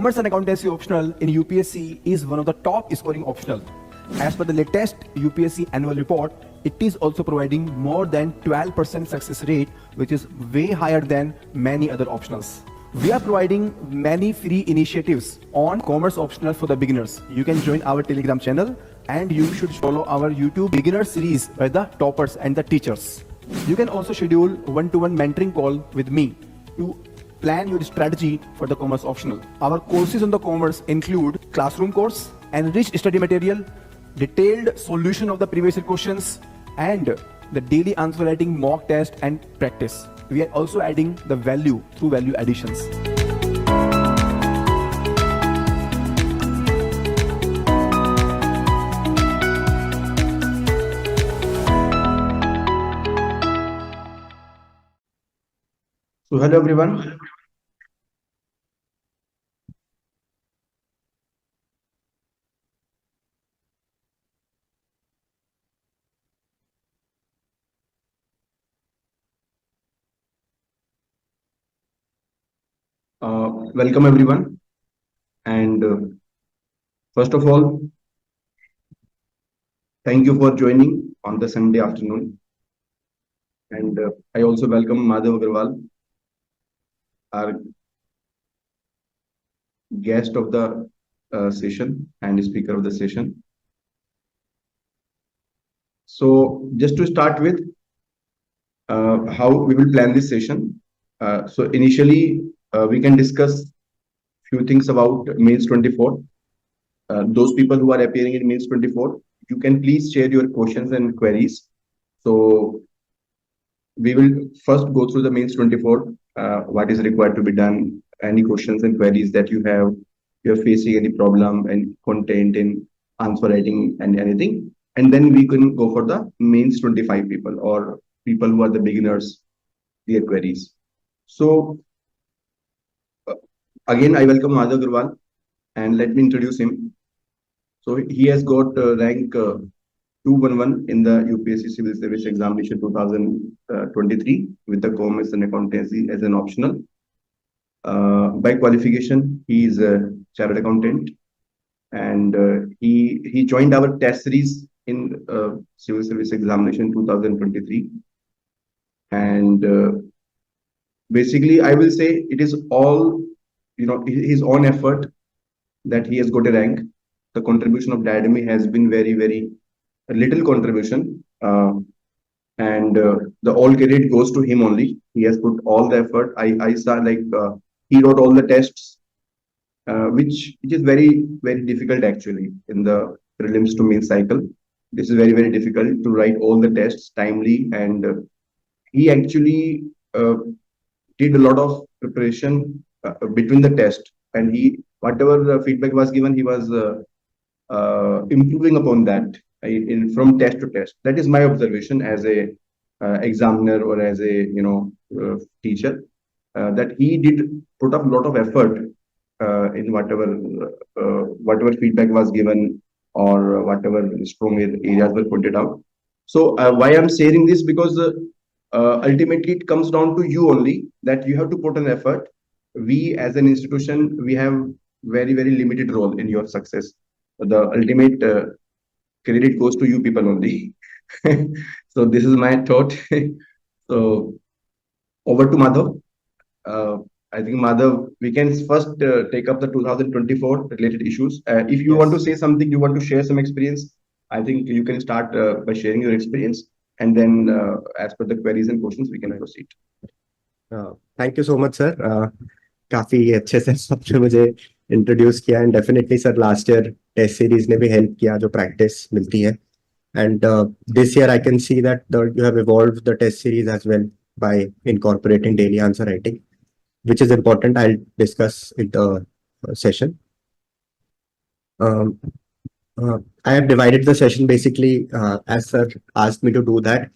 Commerce and accountancy optional in UPSC is one of the top scoring optional. As per the latest UPSC annual report, it is also providing more than 12% success rate, which is way higher than many other optionals. We are providing many free initiatives on commerce optional for the beginners. You can join our Telegram channel and you should follow our YouTube beginner series by the toppers and the teachers. You can also schedule one-to-one mentoring call with me to plan your strategy for the commerce optional. Our courses on the commerce include classroom course, enriched study material, detailed solution of the previous year questions, and the daily answer writing mock test and practice. We are also adding the value through value additions. So hello everyone. Welcome everyone, and first of all, thank you for joining on the Sunday afternoon. And I also welcome Madhav Agarwal, our guest of the session and speaker of the session. So just to start with, how we will plan this session. So initially, we can discuss few things about Mains 24. Those people who are appearing in Mains 24, you can please share your questions and queries. So we will first go through the Mains 24, what is required to be done, any questions and queries that you're facing any problem and content in answer writing and anything. And then we can go for the Mains 25 people or people who are the beginners, their queries. So again, I welcome Madhav Agarwal, and let me introduce him. So he has got rank 211 in the UPSC Civil Service Examination 2023 with the Commerce and Accountancy as an optional. By qualification, he is a chartered accountant, and he joined our test series in Civil Service Examination 2023. And basically, I will say it is all his own effort that he has got a rank. The contribution of Diademy has been very, very little contribution, and the all credit goes to him only. He has put all the effort. I saw he wrote all the tests, which is very, very difficult actually in the prelims to main cycle. This is very, very difficult to write all the tests timely, and he actually did a lot of preparation between the test, and whatever the feedback was given, he was improving upon that from test to test. That is my observation as a examiner or as a teacher, that he did put up a lot of effort in whatever feedback was given or whatever strong areas were pointed out. So why I'm sharing this, because ultimately it comes down to you only, that you have to put an effort. We as an institution, we have very, very limited role in your success. The ultimate credit goes to you people only. So this is my thought. So over to Madhav. I think Madhav, we can first take up the 2024 related issues. If you want to say something, you want to share some experience, I think you can start by sharing your experience, and then as per the queries and questions, we can proceed. Thank you so much, sir. काफी अच्छे से आपने मुझे introduce किया, and definitely sir last year test series ने भी help किया जो प्रैक्टिस मिलती है, and this year I can see that you have evolved the test series as well by incorporating daily answer writing, which is important. I'll discuss in the session. I have divided the session basically as sir asked me to do that.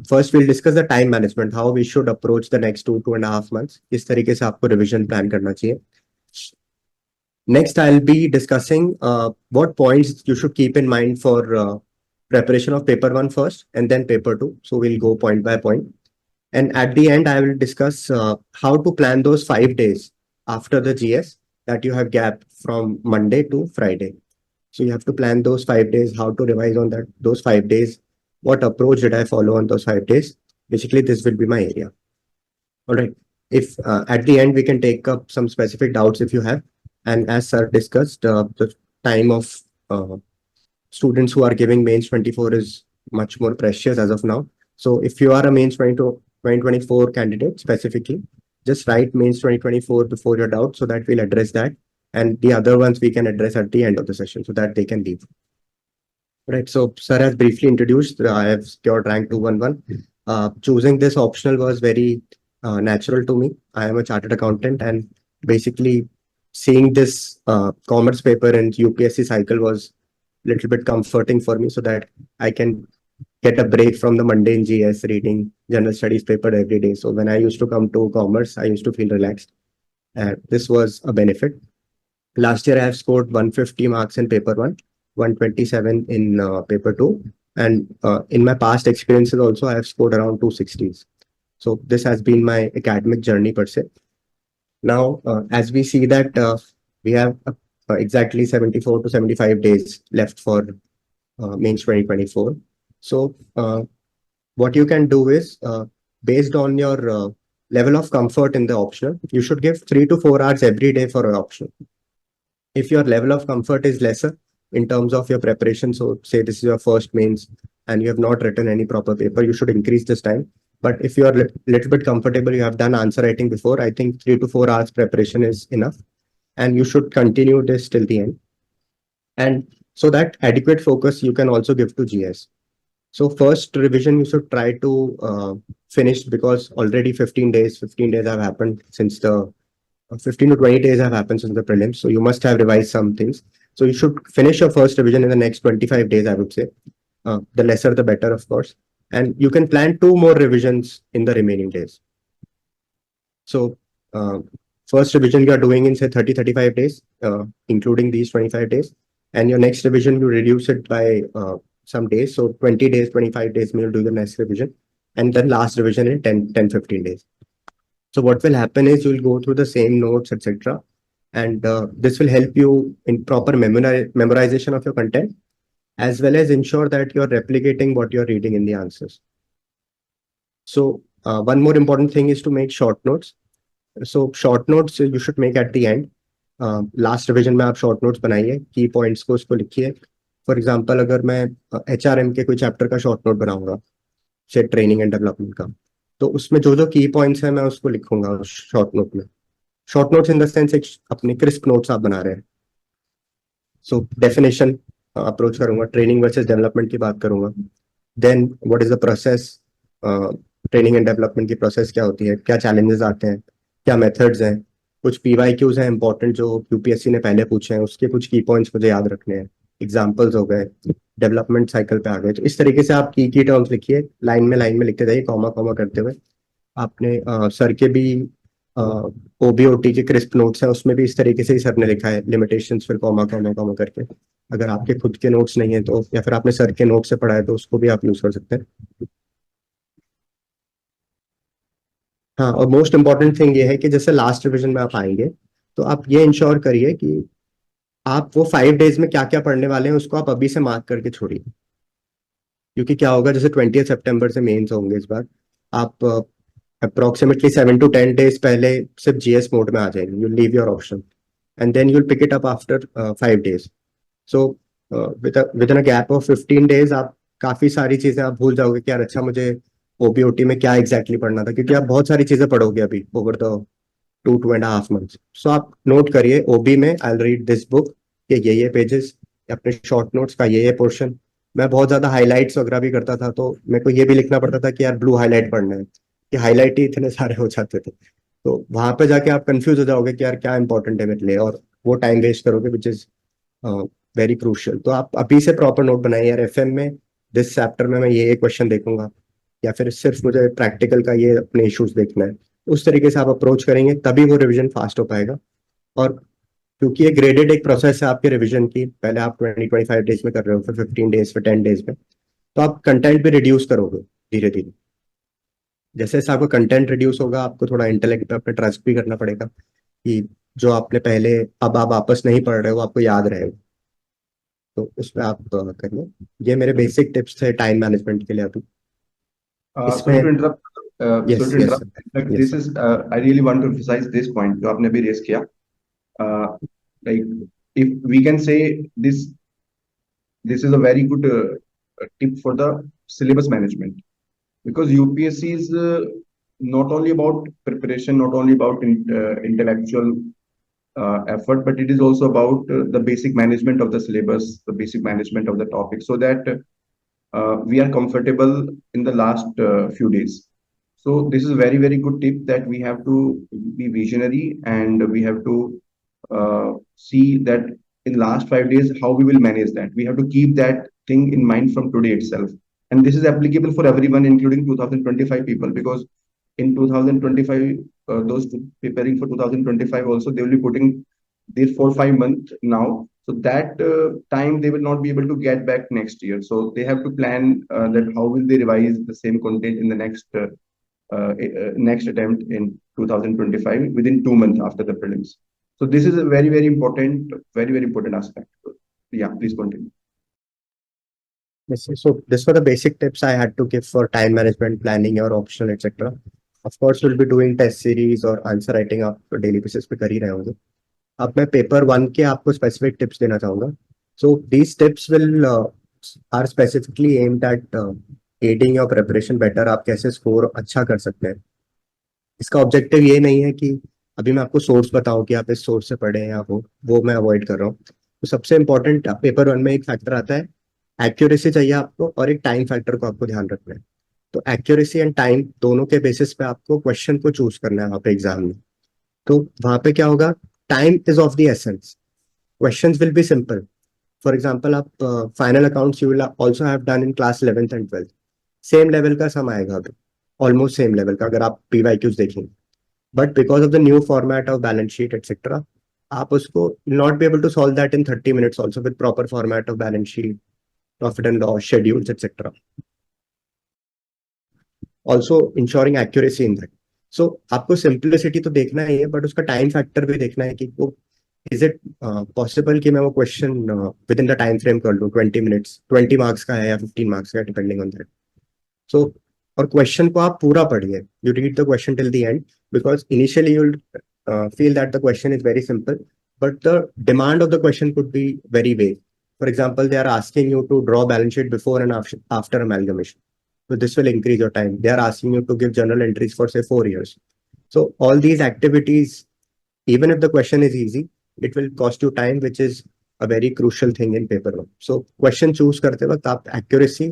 First we'll discuss the time management, how we should approach the next 2.5 months. किस तरीके से आपको revision plan करना चाहिए. Next I'll be discussing what points you should keep in mind for preparation of paper 1 first and then paper 2. So we'll go point by point. And at the end, I will discuss how to plan those 5 days after the GS that you have gap from Monday to Friday. So you have to plan those 5 days, how to revise on those 5 days, what approach did I follow on those 5 days. Basically, this will be my area. All right. If at the end we can take up some specific doubts if you have, and as sir discussed, the time of students who are giving mains 24 is much more precious as of now. So if you are a mains 2024 candidate specifically, just write mains 2024 before your doubt so that we'll address that. And the other ones we can address at the end of the session so that they can leave. Right. So sir has briefly introduced, I have secured rank 211. Choosing this optional was very natural to me. I am a chartered accountant, and basically seeing this commerce paper in UPSC cycle was a little bit comforting for me so that I can get a break from the mundane GS reading general studies paper every day. So when I used to come to commerce, I used to feel relaxed. This was a benefit. Last year, I have scored 150 marks in paper 1, 127 in paper 2. And in my past experiences also, I have scored around 260s. So this has been my academic journey per se. Now, as we see that we have exactly 74 to 75 days left for mains 2024. So what you can do is, based on your level of comfort in the optional, you should give 3 to 4 hours every day for an optional. If your level of comfort is lesser in terms of your preparation, so say this is your first mains and you have not written any proper paper, you should increase this time. But if you are a little bit comfortable, you have done answer writing before, I think 3 to 4 hours preparation is enough. And you should continue this till the end. And so that adequate focus you can also give to GS. So first revision, you should try to finish, because already 15 days have happened since the 15 to 20 days have happened since the prelims. So you must have revised some things. So you should finish your first revision in the next 25 days, I would say. The lesser, the better, of course. And you can plan 2 more revisions in the remaining days. So first revision you are doing in say 35 days, including these 25 days. And your next revision, you reduce it by some days. So 20 days, 25 days, you'll do the next revision. And then last revision in 10-15 days. So what will happen is you'll go through the same notes, etc. And this will help you in proper memorization of your content, as well as ensure that you're replicating what you're reading in the answers. So one more important thing is to make short notes. So short notes you should make at the end. Last revision में आप short notes बनाइए, key points को उसको लिखिए. For example, अगर मैं HRM के कोई chapter का short note बनाऊंगा, से training and development का, तो उसमें जो जो की पॉइंट्स है मैं उसको लिखूंगा शॉर्ट नोट में. Short notes in the sense एक अपने क्रिस्प नोट्स आप बना रहे हैं. सो डेफिनेशन अप्रोच करूंगा, ट्रेनिंग वर्सेस डेवलपमेंट की बात करूंगा. Then what is the process, training and development की प्रोसेस क्या होती है, क्या चैलेंजेस आते हैं, क्या मेथड्स हैं, कुछ PYQs हैं इंपॉर्टेंट जो UPSC ने पहले पूछे हैं, उसके कुछ की पॉइंट्स मुझे याद रखने हैं, एग्जाम्पल्स हो गए, डेवलपमेंट साइकिल पे आ गए. तो इस तरीके से आप की टर्म्स लिखिए, लाइन में लिखते जाइए, कॉमा कॉमा करते हुए. आपने सर के भी OBOT के क्रिस्प नोट्स हैं, उसमें भी इस तरीके से ही सर ने लिखा है, लिमिटेशंस फिर कॉमा कॉमा कॉमा करके. अगर आपके खुद के नोट्स नहीं है तो, या फिर आपने सर के नोट से पढ़ा है तो उसको भी आप यूज कर सकते हैं. हाँ, और मोस्ट इंपॉर्टेंट थिंग ये है कि जैसे लास्ट रिविजन में आप आएंगे तो आप ये इंश्योर करिए कि आप वो 5 days में क्या क्या पढ़ने वाले हैं उसको आप अभी से मार्क करके छोड़िए. क्योंकि क्या होगा, जैसे 20 सितंबर से मेंस होंगे इस बार, आप अप्रोक्सीमेटली 7 to 10 days पहले सिर्फ GS मोड में आ जाएंगे. You leave your option and then you'll pick it up after 5 days. So within a gap of 15 days आप काफी सारी चीजें आप भूल जाओगे कि यार अच्छा मुझे OBOT में क्या एग्जैक्टली पढ़ना था, क्योंकि आप बहुत सारी चीजें पढ़ोगे अभी ओवर द 2.5 months. सो आप नोट करिए OB में I will read this book के ये पेजेस, अपने शॉर्ट नोट्स का ये पोर्शन. मैं बहुत ज्यादा हाईलाइट्स वगैरह भी करता था, तो मेरे को ये भी लिखना पड़ता था कि यार ब्लू हाईलाइट पढ़ना है, कि हाईलाइट ही इतने सारे हो जाते थे. तो वहां पे जाके आप कंफ्यूज हो जाओगे कि यार क्या इंपॉर्टेंट है मेरे लिए, और वो टाइम वेस्ट करोगे विच इज वेरी क्रूशियल. तो आप अभी से प्रॉपर नोट बनाइए, यार FM में दिस चैप्टर में मैं ये क्वेश्चन देखूंगा, या फिर सिर्फ मुझे प्रैक्टिकल का ये अपने इश्यूज देखना है. उस तरीके से आप अप्रोच करेंगे तभी वो रिविजन फास्ट हो पाएगा. और क्योंकि ये ग्रेडेड एक प्रोसेस है आपके रिवीजन की, पहले आप 20-25 डेज में कर रहे हो, फिर 15 days, फिर 10 days में, तो आप कंटेंट भी रिड्यूस करोगे धीरे धीरे. जैसे जैसे आपका कंटेंट रिड्यूस होगा, आपको थोड़ा इंटेलेक्ट पे अपने ट्रस्ट भी करना पड़ेगा कि जो आपने पहले अब आप वापस नहीं पढ़ रहे हो आपको याद रहेगा। तो उसमें आप करिए। ये मेरे बेसिक टिप्स थे टाइम मैनेजमेंट के लिए अभी। Sorry इसमें to interrupt. Yes Sorry to yes interrupt. Sir. In fact, yes this sir. is I really want to emphasize this point जो आपने अभी रेस किया. Uh, like if we can say this is a very good tip for the syllabus management, because UPSC is not only about preparation, not only about intellectual effort, but it is also about the basic management of the syllabus, the basic management of the topic, so that we are comfortable in the last few days. So this is a very, very good tip that we have to be visionary, and we have to see that in last 5 days how we will manage that. We have to keep that thing in mind from today itself. And this is applicable for everyone, including 2025 people, because in 2025, those preparing for 2025 also, they will be putting their 4 5 months now. So that time they will not be able to get back next year. So they have to plan that how will they revise the same content in the next attempt in 2025 within 2 months after the prelims. So this is a very, very important aspect. Yeah, please continue. Yes, so this were the basic tips I had to give for time management, planning your optional, etc. Of course, we'll be doing test series और answer writing आप daily basis पे कर ही रहे होंगे। अब मैं paper 1 के आपको स्पेसिफिक टिप्स देना चाहूंगा। So these tips will are specifically aimed at adding your preparation better. आप कैसे स्कोर अच्छा कर सकते हैं। इसका ऑब्जेक्टिव ये नहीं है कि अभी मैं आपको सोर्स बताऊं कि आप इस सोर्स से पढ़ें या वो मैं अवॉइड कर रहा हूँ। तो सबसे इंपॉर्टेंट पेपर 1 में एक फैक्टर आता है, एक्यूरेसी चाहिए आपको, और एक टाइम फैक्टर को आपको ध्यान रखना है। तो एक्यूरेसी एंड टाइम दोनों के बेसिस पे आपको क्वेश्चन को चूज करना है वहाँ पे एग्जाम में। तो वहां पे क्या होगा, time is of the essence, questions will be simple. For example आप final accounts you will also have done in class 11th and 12th, same level का सम आएगा अभी, ऑलमोस्ट सेम लेवल का अगर आप पीवाईक्यूज देखेंगे। But because of the new format of balance sheet etcetera, आप उसको not be able to solve that in 30 minutes also with proper format of balance sheet, profit and loss schedules etcetera, also ensuring accuracy in that. So आपको simplicity तो देखना ही है, but उसका time factor भी देखना है कि वो इज इट पॉसिबल कि मैं वो question with in the time frame कर लूँ। 20 minutes, 20 मार्क्स का है या 15 मार्क्स का, डिपेंडिंग ऑन दैट। सो और क्वेश्चन को आप पूरा पढ़िए, you read the question till the end, because initially you feel that the question is very simple, but the demand of the question could be very vague. For example, they are asking you to draw balance sheet before and after amalgamation. So this will increase your time. They are asking you to give journal entries for say 4 years. So all these activities, even if the question is easy, it will cost you time, which is a very crucial thing in paper 1. So question choose करते वक्त आप accuracy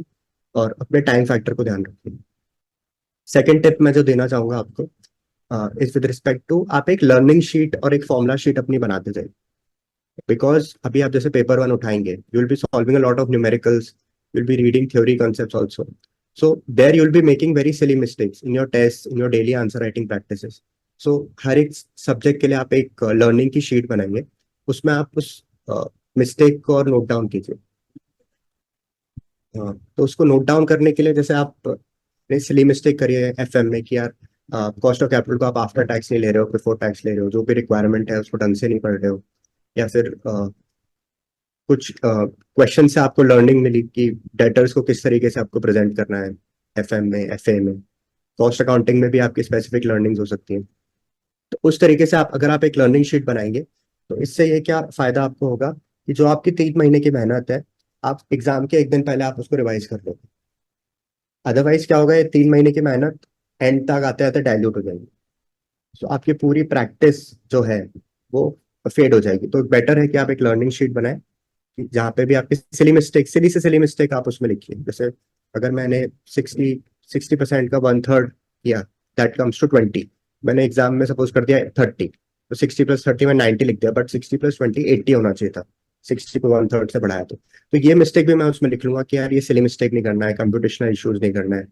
और अपने time factor को ध्यान रखिए। Second tip मैं जो देना चाहूंगा आपको इज विद रिस्पेक्ट टू, आप एक लर्निंग शीट और एक फॉर्मुला शीट अपनी बनाते जाइए। बिकॉज अभी आप जैसे पेपर 1 उठाएंगे, you will be solving a lot of numericals, you will be reading theory concepts also. So there you will be making very silly mistakes in your test, in your daily answer writing practices. So हर एक subject के लिए आप एक learning की sheet बनाएंगे, उसमें आप उस मिस्टेक को और नोट डाउन कीजिए। तो उसको नोट डाउन करने के लिए जैसे आप सिली मिस्टेक करिए एफएम में कि यार कॉस्ट ऑफ कैपिटल को आप आफ्टर टैक्स नहीं ले रहे हो, बिफोर टैक्स ले रहे हो, जो भी रिक्वायरमेंट है उसको ढंग से नहीं पढ़ रहे हो, या फिर कुछ क्वेश्चन से आपको लर्निंग मिली कि डेटर्स को किस तरीके से आपको प्रेजेंट करना है एफएम में, एफए में। कॉस्ट अकाउंटिंग में भी आपकी स्पेसिफिक लर्निंग्स हो सकती हैं। तो उस तरीके से आप अगर आप एक लर्निंग शीट बनाएंगे, तो इससे ये क्या फायदा आपको होगा कि जो आपकी 3 महीने की मेहनत है, आप एग्जाम के 1 दिन पहले आप उसको रिवाइज कर लो। अदरवाइज क्या होगा, ये 3 महीने की मेहनत एंड तक आते आते डाइल्यूट हो जाएगी। सो आपकी पूरी प्रैक्टिस जो है वो फेड हो जाएगी। तो बेटर है कि आप एक लर्निंग शीट बनाएं जहाँ पे भी आपकी सिली से सिली मिस्टेक आप उसमें लिखिए। जैसे अगर मैंने 60% का 1/3 किया, दैट कम्स टू 20। मैंने एग्जाम में सपोज कर दिया 30, तो 60 + 30 में 90 लिख दिया, बट 60 + 20 80 होना चाहिए था। 60 को 1/3 से बढ़ाया तो ये मिस्टेक भी मैं उसमें लिख लूंगा कि यार ये सिली मिस्टेक नहीं करना है, कंप्यूटेशनल इश्यूज नहीं करना है।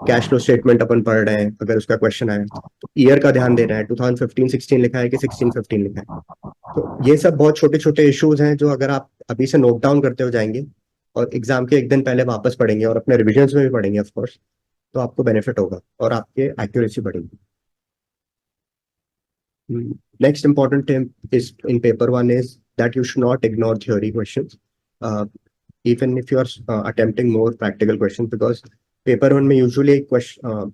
कैश फ्लो स्टेटमेंट अपन पढ़ रहे हैं, अगर उसका क्वेश्चन आए तो ईयर का ध्यान देना है, 2015-16 लिखा है कि 16-15 लिखा है। तो ये सब बहुत छोटे छोटे इश्यूज हैं जो अगर आप अभी से नोट डाउन करते हो जाएंगे और एग्जाम के 1 दिन पहले वापस पढ़ेंगे और अपने रिविजन में भी पढ़ेंगे ऑफकोर्स, तो आपको बेनिफिट होगा और आपके एक्यूरेसी बढ़ेगी। Next important thing is in paper one is that you should not ignore theory questions, even if you are attempting more practical questions, because paper one में usually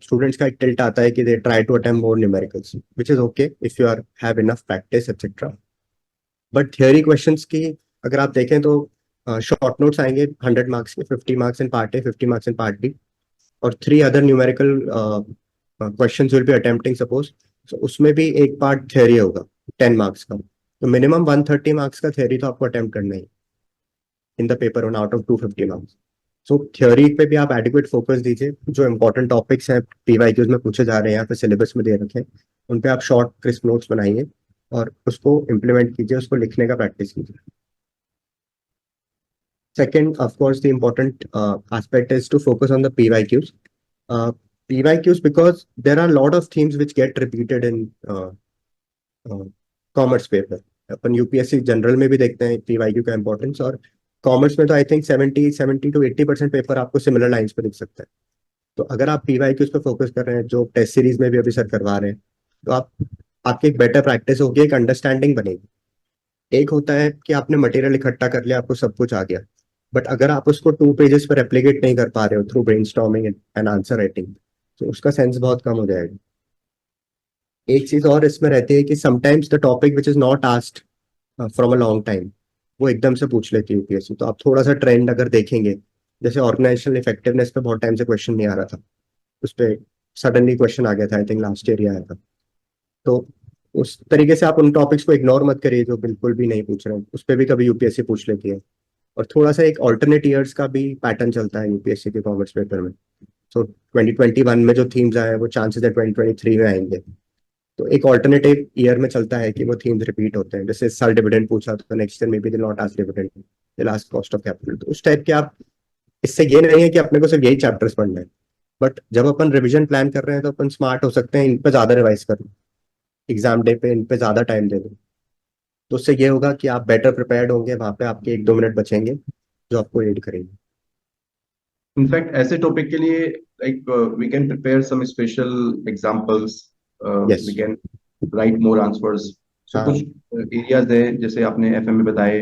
students का एक tilt आता है कि they try to attempt more numericals, which is okay if you have enough practice etc. But theory questions की अगर आप देखें तो short notes आएंगे 100 marks के, 50 marks in part A, 50 marks in part B, और 3 other numerical questions will be attempting suppose, so उसमें भी एक पार्ट थ्योरी होगा 10 मार्क्स का, तो मिनिमम 130 मार्क्स का थ्योरी तो आपको अटेम्प्ट करना ही in the paper one out of 250 marks. So theory पे भी आप एडिक्वेट फोकस दीजिए. जो इंपॉर्टेंट टॉपिक्स हैं पीवाईक्यूज में पूछे जा रहे हैं या फिर सिलेबस में दे रखे हैं, उन पे आप शॉर्ट क्रिस्प नोट्स बनाइए और उसको इम्प्लीमेंट कीजिए, उसको लिखने का प्रैक्टिस कीजिए. Second, of course, the important aspect is to focus on the PYQs. PYQs because there are a lot of themes which get repeated in commerce paper. Upon UPSC general में भी देखते हैं PYQ का importance, और commerce में तो I think 70 to 80% paper आपको similar lines पे दिख सकता है. तो अगर आप PYQs पे फोकस कर रहे हैं, जो टेस्ट सीरीज में भी अभी सर करवा रहे हैं, तो आपकी एक बेटर प्रैक्टिस होगी, एक अंडरस्टैंडिंग बनेगी. एक होता है कि आपने मटेरियल इकट्ठा कर लिया, आपको सब कुछ आ गया, बट अगर आप उसको 2 पेजेस पर रेप्लिकेट नहीं कर पा रहे हो through brainstorming and answer writing, तो उसका सेंस बहुत कम हो जाएगा. एक चीज और इसमें रहती है कि sometimes the topic which is not asked from a long time, वो एकदम से पूछ लेती है यूपीएससी. तो आप थोड़ा सा ट्रेंड अगर देखेंगे, जैसे ऑर्गेनाइजेशनल इफेक्टिवनेस पे बहुत टाइम से क्वेश्चन नहीं आ रहा था, उस पर सडनली क्वेश्चन आ गया था, आई थिंक लास्ट ईयर ही आया था. तो उस तरीके से आप उन टॉपिक्स को इग्नोर मत करिए जो बिल्कुल भी नहीं पूछ रहे हैं, उस पर भी कभी यूपीएससी पूछ लेती है. और थोड़ा सा एक ऑल्टरनेट ईयर्स का भी पैटर्न चलता है यूपीएससी के कॉमर्स पेपर में. सो 2021 में जो थीम्स आए हैं वो चांसेस है 2023 में आएंगे. तो एक ऑल्टरनेटिव ईयर में चलता है कि वो थीम्स रिपीट होते हैं. जैसे इस साल डिविडेंड पूछा तो नेक्स्ट ईयर में भी they not ask dividend, they last cost of capital. तो उस टाइप के आप, इससे ये नहीं है कि अपने को सिर्फ यही चैप्टर्स पढ़ना है, बट जब अपन रिविजन प्लान कर रहे हैं तो अपन स्मार्ट हो सकते हैं, इन पे ज्यादा रिवाइज कर लो, एग्जाम डे पे इन पे ज्यादा टाइम दे दो. तो उससे ये होगा कि आप बेटर प्रिपेयर्ड होंगे, वहां पे आपके 1-2 मिनट बचेंगे जो आपको एड करेंगे. इनफैक्ट ऐसे टॉपिक के लिए like we can prepare some special examples, Yes. We can write more answers. So कुछ एरियाज है जैसे आपने एफएम में बताए,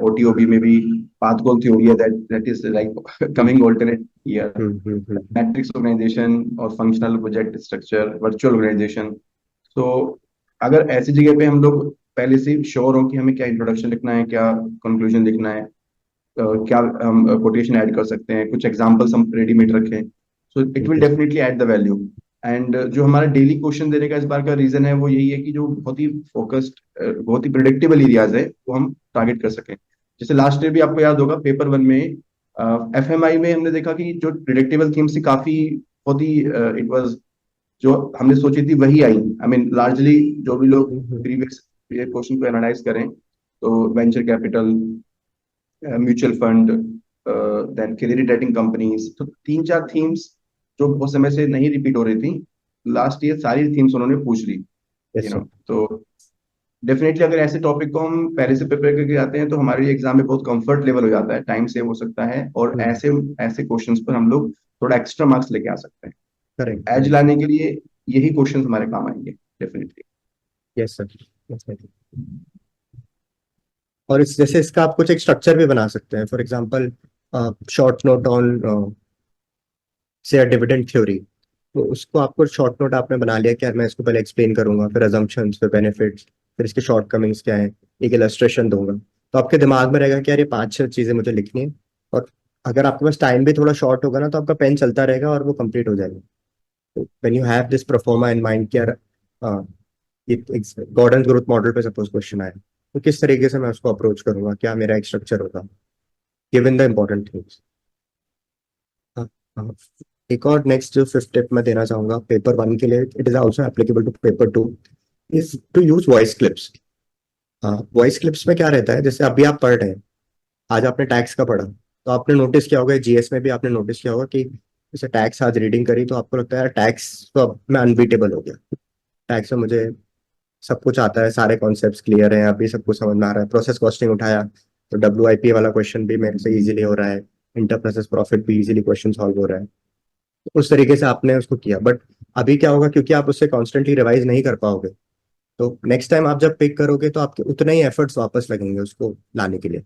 ओटीओबी में भी पाथ गोल थ्योरी है, that is like coming alternate year. Matrix organisation और functional project structure, virtual organisation. तो अगर ऐसी जगह पे हम लोग पहले से श्योर हो कि हमें क्या इंट्रोडक्शन लिखना है, क्या कंक्लूजन लिखना है, क्या हम कोटेशन ऐड कर सकते हैं, कुछ एग्जांपल्स हम रेडीमेड रखें, so it will definitely add the value. And जो हमारा डेली क्वेश्चन देने का इस बार का रीजन है वो यही है कि जो बहुत ही फोकस्ड, बहुत ही प्रिडिक्टेबल एरियाज है वो हम टारगेट कर सकें. जैसे लास्ट ईयर भी आपको याद होगा पेपर 1 में एफएमआई में हमने देखा कि जो प्रिडिक्टेबल थीम्स थी काफी बहुत ही इट वाज, जो हमने सोची थी वही आई. आई मीन लार्जली जो भी लोग प्रीवियस क्वेश्चन को एनालाइज करें तो venture capital, mutual fund, then credit rating companies, तो 3-4 थीम्स जो बहुत समय से नहीं रिपीट हो रही थी, लास्ट ईयर सारी थीम्स उन्होंने पूछ ली. Yes, यू नो, तो डेफिनेटली अगर ऐसे टॉपिक को हम पहले से प्रिपेयर करके जाते हैं तो हमारे एग्जाम में बहुत कंफर्ट लेवल हो जाता है, टाइम सेव हो सकता है, और ऐसे ऐसे क्वेश्चंस पर हम लोग थोड़ा एक्स्ट्रा मार्क्स लेके आ सकते हैं. करेक्ट. एज लाने के लिए यही क्वेश्चंस हमारे काम आएंगे डेफिनेटली. Yes sir. और इस जैसे इसका आप कुछ एक स्ट्रक्चर भी बना सकते हैं. For example short note on से डिविडेंड थ्योरी, तो उसको आपको शॉर्ट नोट आपने बना लिया कि यार मैं इसको पहले एक्सप्लेन करूंगा, फिर अजम्पशंस, फिर बेनिफिट्स, फिर इसके शॉर्ट कमिंग्स क्या है, एक इलस्ट्रेशन दूंगा. तो आपके दिमाग में रहेगा कि यार ये 5-6 चीजें मुझे लिखनी है, और अगर आपके पास टाइम भी थोड़ा शॉर्ट होगा ना तो आपका पेन चलता रहेगा और वो कंप्लीट हो जाएगा. तो when you have this pro forma in mind कि यार गॉर्डन ग्रोथ मॉडल पे सपोज क्वेश्चन आया, तो किस तरीके से मैं उसको अप्रोच करूंगा, क्या मेरा एक स्ट्रक्चर होगा गिवन द इम्पोर्टेंट थिंग्स. एक और नेक्स्ट जो 5th टिप मैं देना चाहूंगा पेपर 1 के लिए, it is also applicable to paper 2, is to use voice clips. Voice clips में क्या रहता है, जैसे अभी आप पढ़ रहे हैं, आज आपने टैक्स का पढ़ा, तो आपने नोटिस किया होगा, जीएस में भी आपने नोटिस किया होगा कि जैसे टैक्स आज रीडिंग करी तो आपको लगता है यार टैक्स तो अब मैं अनबीटेबल हो गया, टैक्स में मुझे सब कुछ आता है, सारे कॉन्सेप्ट्स क्लियर हैं, अभी सब कुछ समझ में आ रहा है. प्रोसेस कॉस्टिंग उठाया तो WIP वाला क्वेश्चन भी मेरे से इजीली हो रहा है, इंटर प्रोसेस प्रॉफिट भी इजीली क्वेश्चन सॉल्व हो रहा है. उस तरीके से आपने उसको किया, बट अभी क्या होगा, क्योंकि आप उससे कॉन्स्टेंटली रिवाइज नहीं कर पाओगे, तो नेक्स्ट टाइम आप जब पिक करोगे तो आपके उतना ही एफर्ट्स वापस लगेंगे उसको लाने के लिए।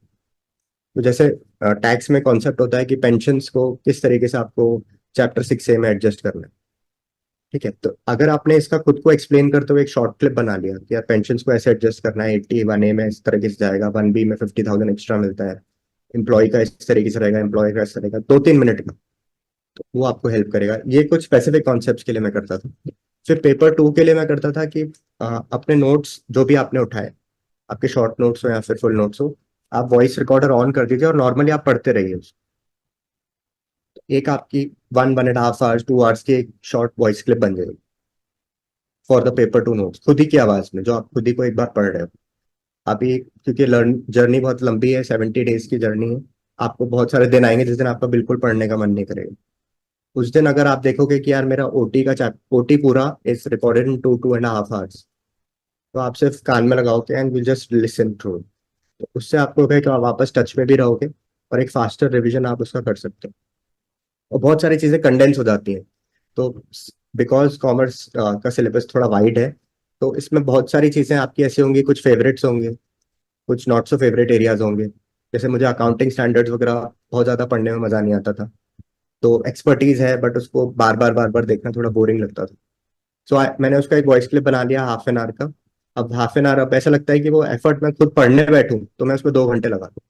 तो जैसे टैक्स में कॉन्सेप्ट होता है कि पेंशन्स को किस तरीके से आपको चैप्टर 6A में एडजस्ट करना है, ठीक है। तो अगर आपने इसका खुद को एक्सप्लेन करते हुए एक शॉर्ट क्लिप बना लिया कि यार पेंशन्स को ऐसे एडजस्ट करना है, 81A में इस तरीके से जाएगा, 1B में 50,000 एक्स्ट्रा मिलता है, एम्प्लॉय का इस तरीके से रहेगा, एम्प्लॉय का इस तरीके का, 2-3 मिनट का, तो वो आपको हेल्प करेगा। ये कुछ स्पेसिफिक कॉन्सेप्ट्स के लिए मैं करता था। फिर पेपर 2 के लिए मैं करता था कि अपने नोट्स जो भी आपने उठाए, आपके शॉर्ट नोट्स हो या फिर फुल नोट्स हो, आप वॉइस रिकॉर्डर ऑन कर दीजिए और नॉर्मली आप पढ़ते रहिए उसको। एक आपकी 1.5 आवर्स 2 आवर्स की एक शॉर्ट वॉइस क्लिप बन जाएगी फॉर द पेपर 2 नोट्स, खुद ही की आवाज में, जो आप खुद ही को एक बार पढ़ रहे हो अभी। क्योंकि लर्न जर्नी बहुत लंबी है, 70 डेज की जर्नी है। आपको बहुत सारे दिन आएंगे जिस दिन आपका बिल्कुल पढ़ने का मन नहीं करेगा। उस दिन अगर आप देखोगे कि यार मेरा ओटी पूरा इज रिकॉर्डेड इन 2.5 आवर्स, तो आप सिर्फ कान में लगाओ के and will just listen through. तो उससे आपको होगा कि आप वापस टच में भी रहोगे और एक फास्टर रिवीजन आप उसका कर सकते हो, और बहुत सारी चीजें कंडेंस हो जाती हैं। तो बिकॉज कॉमर्स का सिलेबस थोड़ा वाइड है, तो इसमें बहुत सारी चीजें आपकी ऐसी होंगी, कुछ फेवरेट्स होंगे, कुछ नॉट सो फेवरेट एरियाज होंगे। जैसे मुझे अकाउंटिंग स्टैंडर्ड्स वगैरह बहुत ज्यादा पढ़ने में मजा नहीं आता था, तो एक्सपर्टीज है बट उसको बार बार देखना थोड़ा बोरिंग लगता था। सो मैंने उसका एक वॉइस क्लिप बना लिया ½ एन आवर का। अब ½ एन आवर अब ऐसा लगता है कि वो एफर्ट मैं खुद पढ़ने बैठूं तो मैं उसमें 2 घंटे लगा दूं,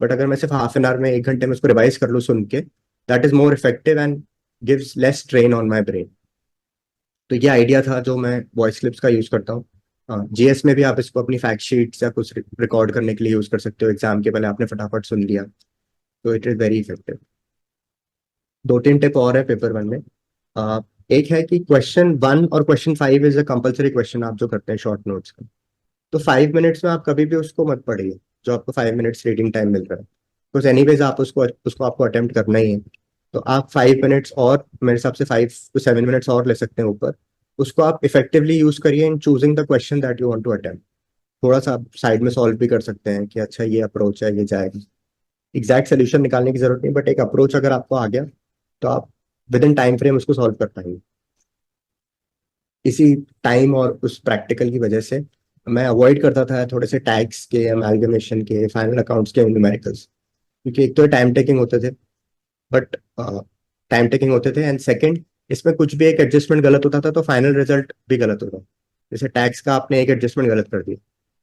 बट अगर मैं सिर्फ ½ एन आवर में 1 घंटे में उसको रिवाइज कर लूँ सुन के, that is more effective and gives less strain on my brain. तो ये आइडिया था जो मैं वॉइस क्लिप्स का यूज करता हूँ। जीएस में भी आप इसको अपनी फैक्ट शीट्स या कुछ रिकॉर्ड करने के लिए यूज कर सकते हो, एग्जाम के पहले आपने फटाफट सुन लिया, तो it is very effective. 2-3 tip और है पेपर 1 में। एक है कि क्वेश्चन 1 और question 5 is a compulsory question आप जो करते हैं शॉर्ट नोट्स का। तो 5 मिनट्स में आप कभी भी उसको मत पढ़िए जो आपको 5 मिनट्स रीडिंग टाइम मिल रहा है, बिकॉज एनीवेज आप उसको आपको अटेम्प्ट करना ही है। तो आप 5 मिनट्स और मेरे हिसाब से 5 to 7 मिनट्स और ले सकते हैं ऊपर। उसको आप इफेक्टिवली यूज करिए in choosing the question that you want to attempt. थोड़ा सा आप साइड में सॉल्व भी कर सकते हैं कि अच्छा ये अप्रोच है, ये जाएगा। एग्जैक्ट सोल्यूशन निकालने की जरूरत नहीं, बट एक अप्रोच अगर आपको आ गया तो आप विद इन टाइम फ्रेम उसको सॉल्व कर पाएंगे। इसी टाइम और उस प्रैक्टिकल की वजह से मैं अवॉइड करता था थोड़े से टैक्स के, अमेलगमेशन के, फाइनल अकाउंट्स के न्यूमेरिकल्स, क्योंकि एक तो टाइम टेकिंग होते थे, बट टाइम टेकिंग होते थे, एंड सेकंड इसमें कुछ भी एक एडजस्टमेंट गलत होता था तो फाइनल रिजल्ट भी गलत होता। जैसे टैक्स का आपने एक एडजस्टमेंट गलत कर दिया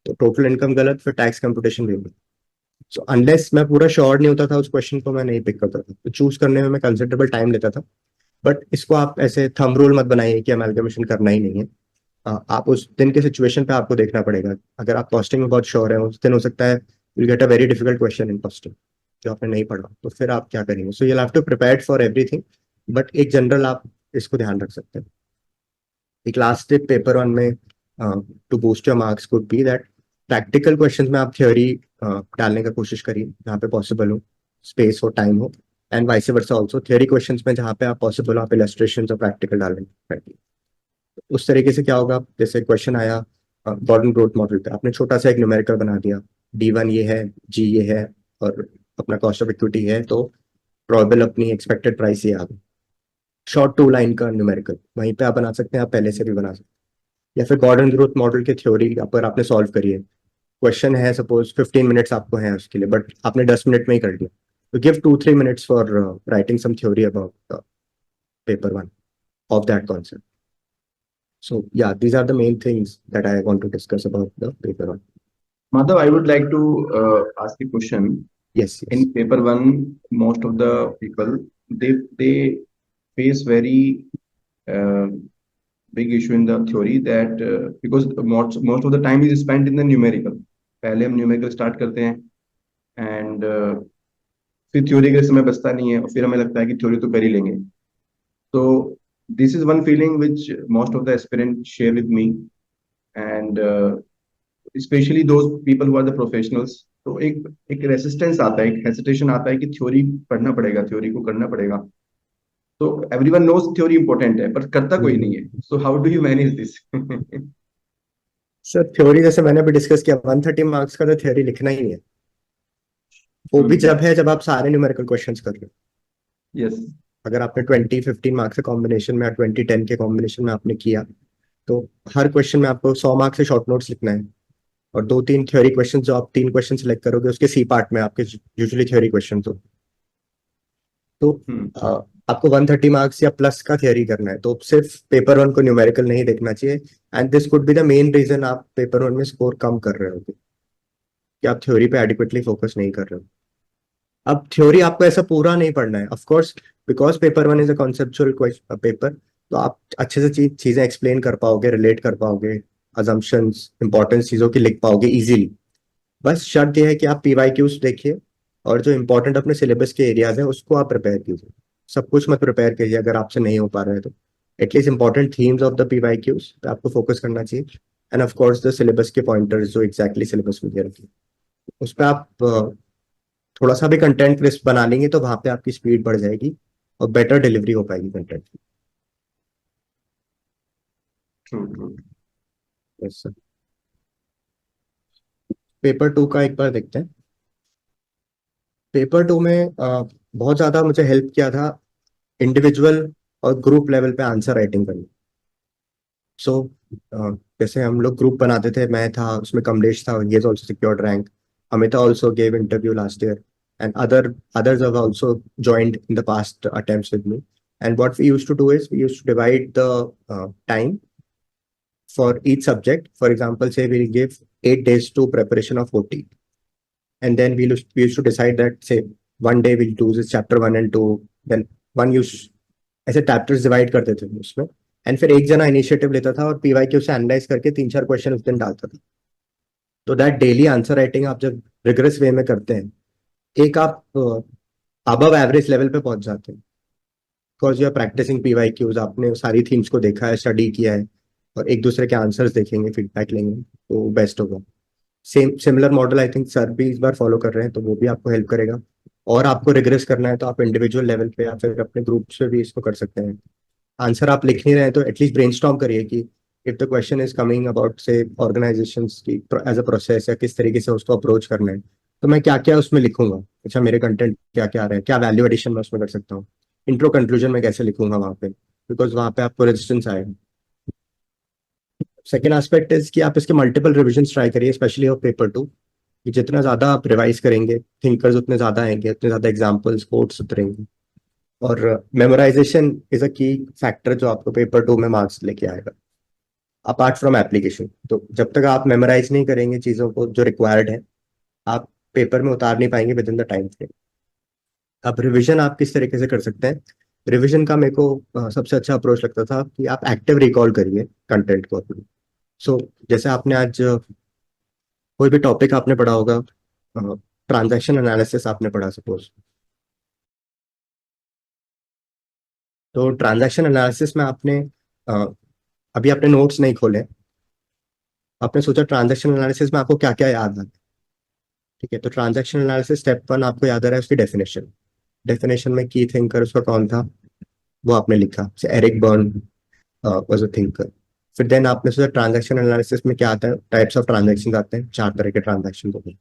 तो टोटल इनकम गलत, फिर टैक्स कंप्यूटेशन भी गलत। सो अनलेस मैं पूरा श्योर नहीं होता था उस क्वेश्चन को, मैं नहीं पिक करता था। तो चूज करने में मैं कंसिडरेबल टाइम लेता था। बट इसको आप ऐसे थंब रूल मत बनाइए कि अमेलगमेशन करना ही नहीं है। आप उस दिन के सिचुएशन पे आपको देखना पड़ेगा। अगर आप कॉस्टिंग में बहुत श्योर है, उस दिन हो सकता है you get a very difficult question in costing जो आपने नहीं पढ़ा, तो फिर आप क्या करेंगे। So you have to prepare for everything, but एक जनरल आप इसको ध्यान रख सकते हैं। एक लास्ट टिप पेपर 1 में to boost your marks could be that practical questions में आप थ्योरी डालने का कोशिश करिए जहाँ पे पॉसिबल हो, स्पेस हो, टाइम हो, and vice versa also. Theory questions में जहाँ पे आप पॉसिबल हो आप इलस्ट्रेशन और प्रैक्टिकल डालेंगे। उस तरीके से क्या होगा, जैसे क्वेश्चन आया गॉर्डन ग्रोथ मॉडल पे, आपने छोटा सा एक न्यूमेरिकल बना दिया, D1 ये है, G ये है, और अपना कॉस्ट ऑफ इक्विटी है, तो प्रोबेबल अपनी एक्सपेक्टेड प्राइस ये आ गई। शॉर्ट 2 लाइन का न्यूमेरिकल वहीं पे आप बना सकते हैं, आप पहले से भी बना सकते हैं। या फिर गॉर्डन ग्रोथ मॉडल की थ्योरी पर आपने सॉल्व करी है, क्वेश्चन है सपोज 15 मिनट्स आपको है उसके लिए, बट आपने 10 मिनट में ही कर दिया, तो give 2-3 minutes for writing some theory about paper 1 of that concept. So yeah, these are the main things that I want to discuss about the paper 1. Madhav, I would like to ask a question. Yes, yes. In paper 1, most of the people they face very uh, big issue in the theory that because most of the time is spent in the numerical. पहले हम numerical start करते हैं and फिर theory के समय बचता नहीं है और फिर हमें लगता है कि theory तो कर ही लेंगे। So this is one feeling which most of the aspirants share with me, and especially those people who are the professionals. तो एक रेसिस्टेंस आता है, एक हेसिटेशन आता है कि थ्योरी पढ़ना पड़ेगा, थ्योरी को करना पड़ेगा। तो एवरीवन नोज थ्योरी इंपॉर्टेंट है पर करता कोई नहीं है। So how do you manage this? Sir theory जैसे मैंने भी डिस्कस किया, 130 मार्क्स का तो थ्योरी लिखना ही है। वो भी जब है जब आप सारे न्यूमेरिकल क्वेश्चंस कर रहे हो। यस। अगर आपने 20-15 मार्क्स के कॉम्बिनेशन में या 20-10 के कॉम्बिनेशन में आपने किया, तो हर क्वेश्चन में आपको 100 मार्क्स से शॉर्ट नोट्स लिखना है, और 2-3 थ्योरी क्वेश्चन, जो आप 3 क्वेश्चन सिलेक्ट करोगे उसके सी पार्ट में आपके यूजुअली थ्योरी क्वेश्चन हो। तो आपको 130 मार्क्स या प्लस का थियरी करना है, तो सिर्फ पेपर 1 को न्यूमेरिकल नहीं देखना चाहिए। And this could be the main reason आप पेपर 1 में स्कोर कम कर रहे होगे, कि आप थ्योरी पे एडिक्वेटली फोकस नहीं कर रहे हो। अब थ्योरी आपको ऐसा पूरा नहीं पढ़ना है, of course, because paper 1 is a conceptual paper, तो आप अच्छे से चीजें एक्सप्लेन कर पाओगे, रिलेट कर पाओगे, अजम्पशंस, इंपॉर्टेंट चीजों की लिख पाओगे इजीली। बस शर्त यह है कि आप पीवाईक्यूज देखिए, और जो इंपॉर्टेंट अपने सिलेबस के एरियाज हैं उसको आप प्रिपेयर कीजिए। सब कुछ मत प्रिपेयर कीजिए अगर आपसे नहीं हो पा रहा है तो। At least important themes of the PYQs पे आपको फोकस करना चाहिए, and of course the syllabus के पॉइंटर्स जो एग्जैक्टली सिलेबस में दे रखे हैं, उस पर आप थोड़ा सा भी कंटेंट क्रिस्प बना लेंगे तो वहां पे आपकी स्पीड बढ़ जाएगी और बेटर डिलीवरी हो पाएगी कंटेंट की। True true. Yes sir. Paper 2 का एक बार देखते हैं। पेपर 2 में बहुत ज्यादा मुझे हेल्प किया था इंडिविजुअल और ग्रुप लेवल पे आंसर राइटिंग करना। सो जैसे हम लोग ग्रुप बनाते थे, मैं था उसमें, कमलेश था, he has also secured rank, Amita also gave interview last year, and others have also joined in the past attempts with me. And what we used to do is we used to divide the time for each subject. For example, say we'll give 8 days to preparation of OT, and then we used to decide that, say, one day we'll do this chapter 1 and 2, then one use ऐसे chapters divide करते थे उसमें, and फिर एक जना initiative लेता था और पीवाईक्यू से एनालाइज करके 3-4 क्वेश्चन उस दिन डालता था। तो दैट डेली आंसर राइटिंग आप जब रिगरस वे में करते हैं, एक आप अबव एवरेज लेवल पे पहुंच जाते हैं, because you are practising PYQs, आपने सारी थीम्स को देखा है, स्टडी किया है, और एक दूसरे के आंसर्स देखेंगे, फीडबैक लेंगे, तो बेस्ट होगा। Similar model I think sir भी इस बार फॉलो कर रहे हैं, तो वो भी आपको हेल्प करेगा। और आपको रिग्रेस करना है तो आप इंडिविजुअल लेवल पे या फिर अपने ग्रुप से भी इसको कर सकते हैं। आंसर आप लिख नहीं रहे हैं तो एटलीस्ट ब्रेनस्टॉर्म करिए कि if the question is coming about, से, ऑर्गेनाइजेशंस की एज अ प्रोसेस, या किस तरीके से उसको अप्रोच करना है, तो मैं क्या क्या उसमें लिखूंगा। अच्छा, मेरे कंटेंट क्या क्या आ रहा है, क्या वैल्यू एडिशन मैं उसमें कर सकता हूँ, इंट्रो कंक्लूजन में कैसे लिखूंगा वहां पे, बिकॉज वहां पे आपको रेजिस्टेंस आएगा। सेकेंड एस्पेक्ट इज कि आप इसके मल्टीपल रिविजन ट्राई करिए, स्पेशली ऑफ पेपर 2, कि जितना ज्यादा आप रिवाइज करेंगे, थिंकर्स उतने ज्यादा आएंगे, उतने ज्यादा एग्जाम्पल्स, कोट्स उतरेंगे। और मेमोराइजेशन इज अ की फैक्टर जो आपको पेपर 2 में मार्क्स लेके आएगा, अपार्ट फ्रॉम एप्लीकेशन। तो जब तक आप मेमोराइज नहीं करेंगे चीज़ों को जो रिक्वायर्ड है, आप पेपर में उतार नहीं पाएंगे with in the time frame. अब रिविजन आप किस तरीके से कर सकते हैं? रिविजन का मेरे को सबसे अच्छा अप्रोच लगता था कि आप एक्टिव रिकॉल करिए कंटेंट को अपने। सो जैसे आपने आज कोई भी टॉपिक आपने पढ़ा होगा, ट्रांजैक्शन एनालिसिस आपने पढ़ा सपोज, तो ट्रांजैक्शन एनालिसिस में आपने अभी आपने नोट्स नहीं खोले, आपने सोचा ट्रांजैक्शन एनालिसिस में आपको क्या क्या याद आ, ठीक है, तो ट्रांजैक्शन एनालिसिस स्टेप 1 आपको याद आ रहा है उसकी डेफिनेशन। डेफिनेशन में की थिंकर उसका कौन था वो आपने लिखा, Eric Berne was a thinker. फिर देन आपने सोचा ट्रांजैक्शन एनालिसिस में क्या आता है, टाइप्स ऑफ ट्रांजैक्शन आते हैं, 4 तरह के ट्रांजैक्शन होते हैं।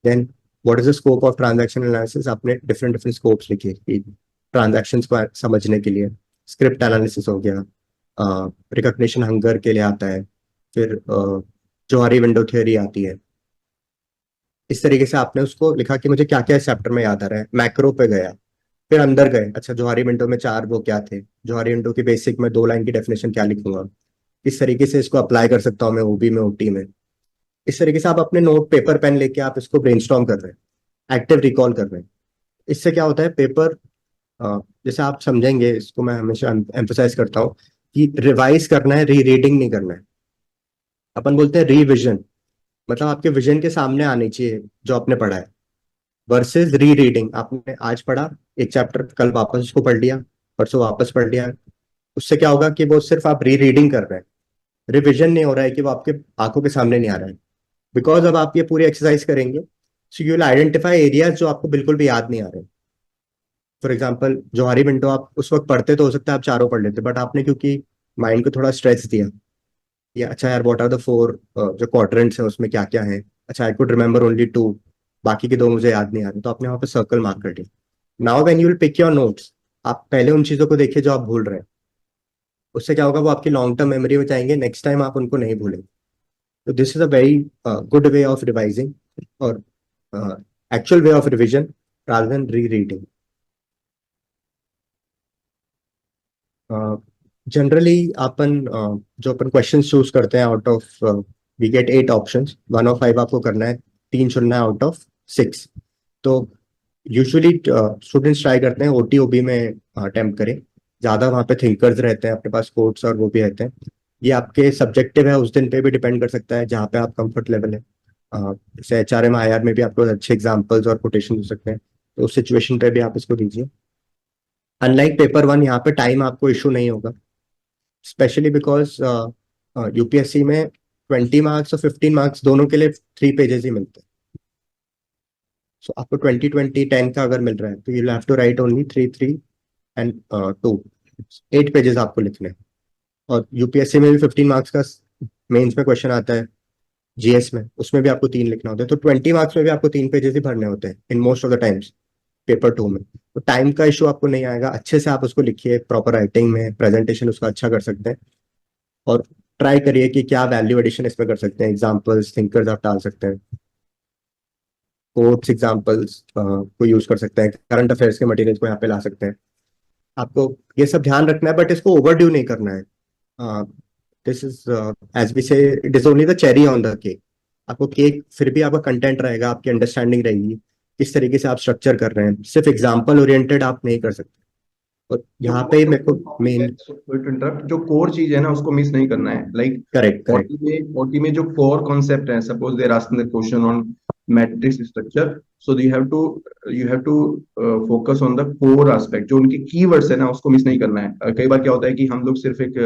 Then what is the scope of transaction analysis, आपने डिफरेंट डिफरेंट स्कोप्स लिखे कि ट्रांजैक्शंस को समझने के लिए। स्क्रिप्ट एनालिसिस हो गया, रिकॉग्निशन हंगर के लिए आता है, फिर जोहारी विंडो थ्योरी आती है। इस तरीके से आपने उसको लिखा कि मुझे क्या क्या इस चैप्टर में याद आ रहा है। मैक्रो पे गया, फिर अंदर गए, अच्छा जोहारी विंडो में 4 वो क्या थे, जोहारी विंडो की बेसिक में 2 लाइन की डेफिनेशन क्या लिखूंगा, इस तरीके से इसको अप्लाई कर सकता हूँ मैं ओबी में, ओटी में। इस तरीके से आप अपने नोट पेपर पेन लेके आप इसको ब्रेनस्टॉर्म कर रहे हैं, एक्टिव रिकॉल कर रहे हैं। इससे क्या होता है, पेपर जैसे आप समझेंगे, इसको मैं हमेशा एम्फोसाइज करता हूँ कि रिवाइज करना है, री रीडिंग नहीं करना है। अपन बोलते हैं रिविजन, मतलब आपके विजन के सामने आनी चाहिए जो आपने पढ़ा है, वर्सेस री रीडिंग। आपने आज पढ़ा एक चैप्टर, कल वापस उसको पढ़ लिया, परसों वापस पढ़ लिया, उससे क्या होगा कि वो सिर्फ आप री रीडिंग कर रहे हैं, रिविजन नहीं हो रहा है कि वो आपके आंखों के सामने नहीं आ रहा है। बिकॉज अब आप ये पूरी एक्सरसाइज करेंगे, so you will identify areas जो आपको बिल्कुल भी याद नहीं आ रहे। फॉर एग्जाम्पल जोहारी विंडो आप उस वक्त पढ़ते तो हो सकता है आप चारों पढ़ लेते, बट आपने क्योंकि माइंड को थोड़ा स्ट्रेस दिया, या अच्छा यार व्हाट आर द 4 जो क्वाड्रेंट्स हैं उसमें क्या क्या है, अच्छा आई कुड रिमेंबर ओनली 2, बाकी के 2 मुझे याद नहीं आ रहे, तो आपने वहां पे सर्कल मार्क कर दिया। Now when you will pick your notes, आप पहले उन चीजों को देखिए जो आप भूल रहे हैं, उससे क्या होगा, वो आपकी लॉन्ग टर्म मेमोरी में जाएंगे, नेक्स्ट टाइम आप उनको नहीं भूलेंगे। तो this is a very good way of revising, और actual way of revision rather than rereading. Generally अपन जो अपन क्वेश्चन चूज करते हैं, out of we get 8 options, 1 और 5 आपको करना है, 3 चुनना है आउट ऑफ 6। तो यूजुअली स्टूडेंट्स ट्राई करते हैं ओटीओबी में अटेम्प्ट करें, ज़्यादा वहाँ पे थिंकर्स रहते हैं, अपने पास कोड्स और वो भी रहते हैं। ये आपके सब्जेक्टिव है, उस दिन पे भी डिपेंड कर सकता है जहाँ पे आप कंफर्ट लेवल है। जैसे एचआरएम आईआर में भी आपको अच्छे एग्जांपल्स और कोटेशन हो सकते हैं, तो उस सिचुएशन पे भी आप इसको दीजिए। अनलाइक पेपर वन, यहाँ पे टाइम आपको इशू नहीं होगा, स्पेशली बिकॉज यूपीएससी में 20 मार्क्स और 15 मार्क्स दोनों के लिए 3 पेजेस ही मिलते हैं। सो आपको 20 20 10 का अगर मिल रहा है तो you have to write only 3 3 and 2, 8 pages आपको लिखने हैं। और यूपीएससी में भी 15 मार्क्स का मेंस में क्वेश्चन आता है, जीएस में, उसमें भी आपको 3 लिखना होता है। तो 20 मार्क्स में भी आपको 3 पेजेस ही भरने होते हैं in most of the times paper 2 में। तो टाइम का इशू आपको नहीं आएगा, अच्छे से आप उसको लिखिए, प्रॉपर राइटिंग में प्रेजेंटेशन उसका अच्छा कर सकते हैं। और ट्राई करिए कि क्या वैल्यू एडिशन इसमें कर सकते हैं, एग्जाम्पल्स थिंकर्स आप डाल सकते हैं, कोट्स एग्जाम्पल्स को यूज कर सकते हैं, करंट अफेयर्स के मटेरियल्स को यहाँ पे ला सकते हैं। आपको ये सब ध्यान रखना है, बट इसको ओवरड्यू नहीं करना है। दिस इज एज वी से, it is only the cherry on the cake. आपको केक फिर भी आपका कंटेंट रहेगा, आपकी अंडरस्टैंडिंग रहेगी, किस तरीके से आप स्ट्रक्चर कर रहे हैं। सिर्फ एग्जाम्पल ओरिएंटेड आप नहीं कर सकते। और यहाँ पे मेरे को मेन, इंटरप्ट, जो कोर चीज है ना उसको मिस नहीं करना है। लाइक करेक्ट करेक्ट, ओटी में जो कोर कॉन्सेप्ट है, suppose they are asking the question on matrix structure, so you have to focus on the core aspect, जो उनके कीवर्ड्स है ना उसको मिस नहीं करना है। कई बार क्या होता है कि हम लोग सिर्फ एक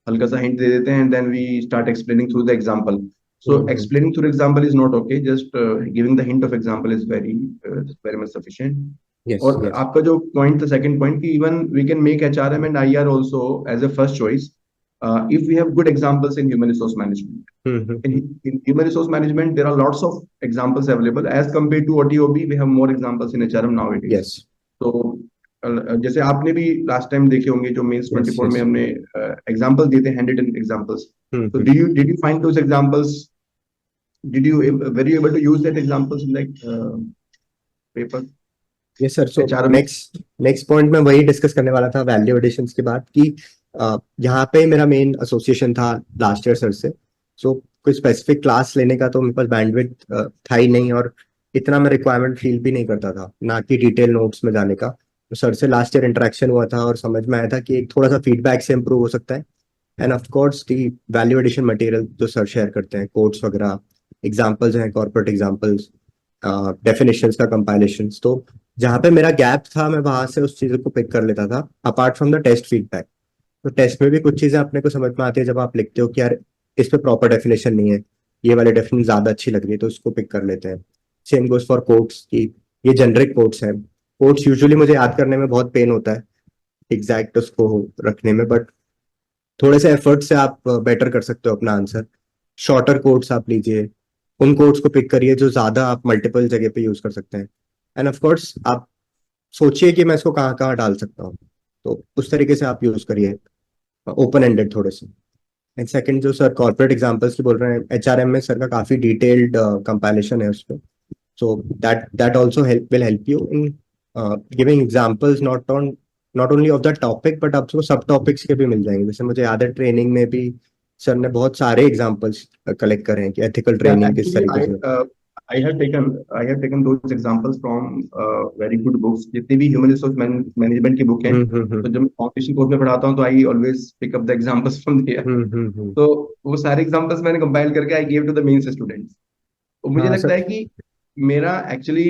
हल्का सा हिंट दे देते हैं and then we start explaining through the example. So explaining through example is not okay, just giving the hint of example is very very much sufficient. Yes और यस, आपका जो पॉइंट था, सेकंड पॉइंट, कि even we can make HRM and IR also as a first choice if we have good examples in human resource management. In human resource management, there are lots of examples available as compared to OTOB. We have more examples in HRM nowadays. Yes तो जैसे आपने भी last time देखे होंगे जो mains 24 yes. में हमने example दिए थे, हैंड रिटन एग्जांपल्स। तो did you find those examples? Were you able to use that examples in that paper? Yes sir. So HRM? Next point में वही डिस्कस करने वाला था वैल्यू एडिशंस के बाद, कि यहाँ पे मेरा मेन एसोसिएशन था लास्ट ईयर सर से। सो कोई स्पेसिफिक क्लास लेने का तो मेरे पास बैंडविड्थ था ही नहीं, और इतना मैं रिक्वायरमेंट फील भी नहीं करता था, ना कि डिटेल नोट्स में जाने का। तो सर से लास्ट ईयर इंटरेक्शन हुआ था और समझ में आया था कि एक थोड़ा सा फीडबैक से इम्प्रूव हो सकता है। And of course the value addition material जो सर शेयर करते हैं, कोड्स वगैरह, एग्जाम्पल्स हैं, कॉर्पोरेट एग्जाम्पल्स, डेफिनेशंस का कंपाइलेशंस, तो जहाँ पे मेरा गैप था मैं वहां से उस चीज को पिक कर लेता था, apart from the test feedback. तो टेस्ट में भी कुछ चीजें अपने को समझ में आती है जब आप लिखते हो कि यार इस पे प्रॉपर डेफिनेशन नहीं है, ये वाली डेफिनेशन ज्यादा अच्छी लग रही है, तो उसको पिक कर लेते हैं। सेम गोज फॉर कोट्स, की ये जेनरिक कोट्स हैं। कोट्स यूजुअली मुझे याद करने में बहुत पेन होता है, एग्जैक्ट उसको रखने में, बट थोड़े से एफर्ट से आप बेटर कर सकते हो अपना आंसर। शॉर्टर कोट्स आप लीजिए, उन कोट्स को पिक करिए जो ज्यादा आप मल्टीपल जगह पे यूज कर सकते हैं। एंड ऑफ कोर्स आप सोचिए कि मैं इसको कहाँ कहाँ डाल सकता हूँ, तो उस तरीके से आप यूज करिए, ओपन एंडेड थोड़े से। एंड सेकंड, जो सर कॉर्पोरेट एग्जांपल्स की बोल रहे हैं, एचआरएम में सर का काफी डिटेल्ड कंपाइलेशन है उस पर। So that also will help you in giving examples, not only of the topic, but आपको सब टॉपिक्स के भी मिल जाएंगे। जैसे मुझे याद है ट्रेनिंग में भी सर ने बहुत सारे एग्जांपल्स कलेक्ट करे हैं कि एथिकल ट्रेनिंग किस तरीके से। I have taken those examples from very good books. जितनी भी human resource management की बुक हैं, तो जब मैं फाउंडेशन कोर्स में पढ़ाता हूँ तो I always pick up the examples from there. तो वो सारे examples मैंने compile करके I gave to the mains students. तो मुझे लगता है कि मेरा actually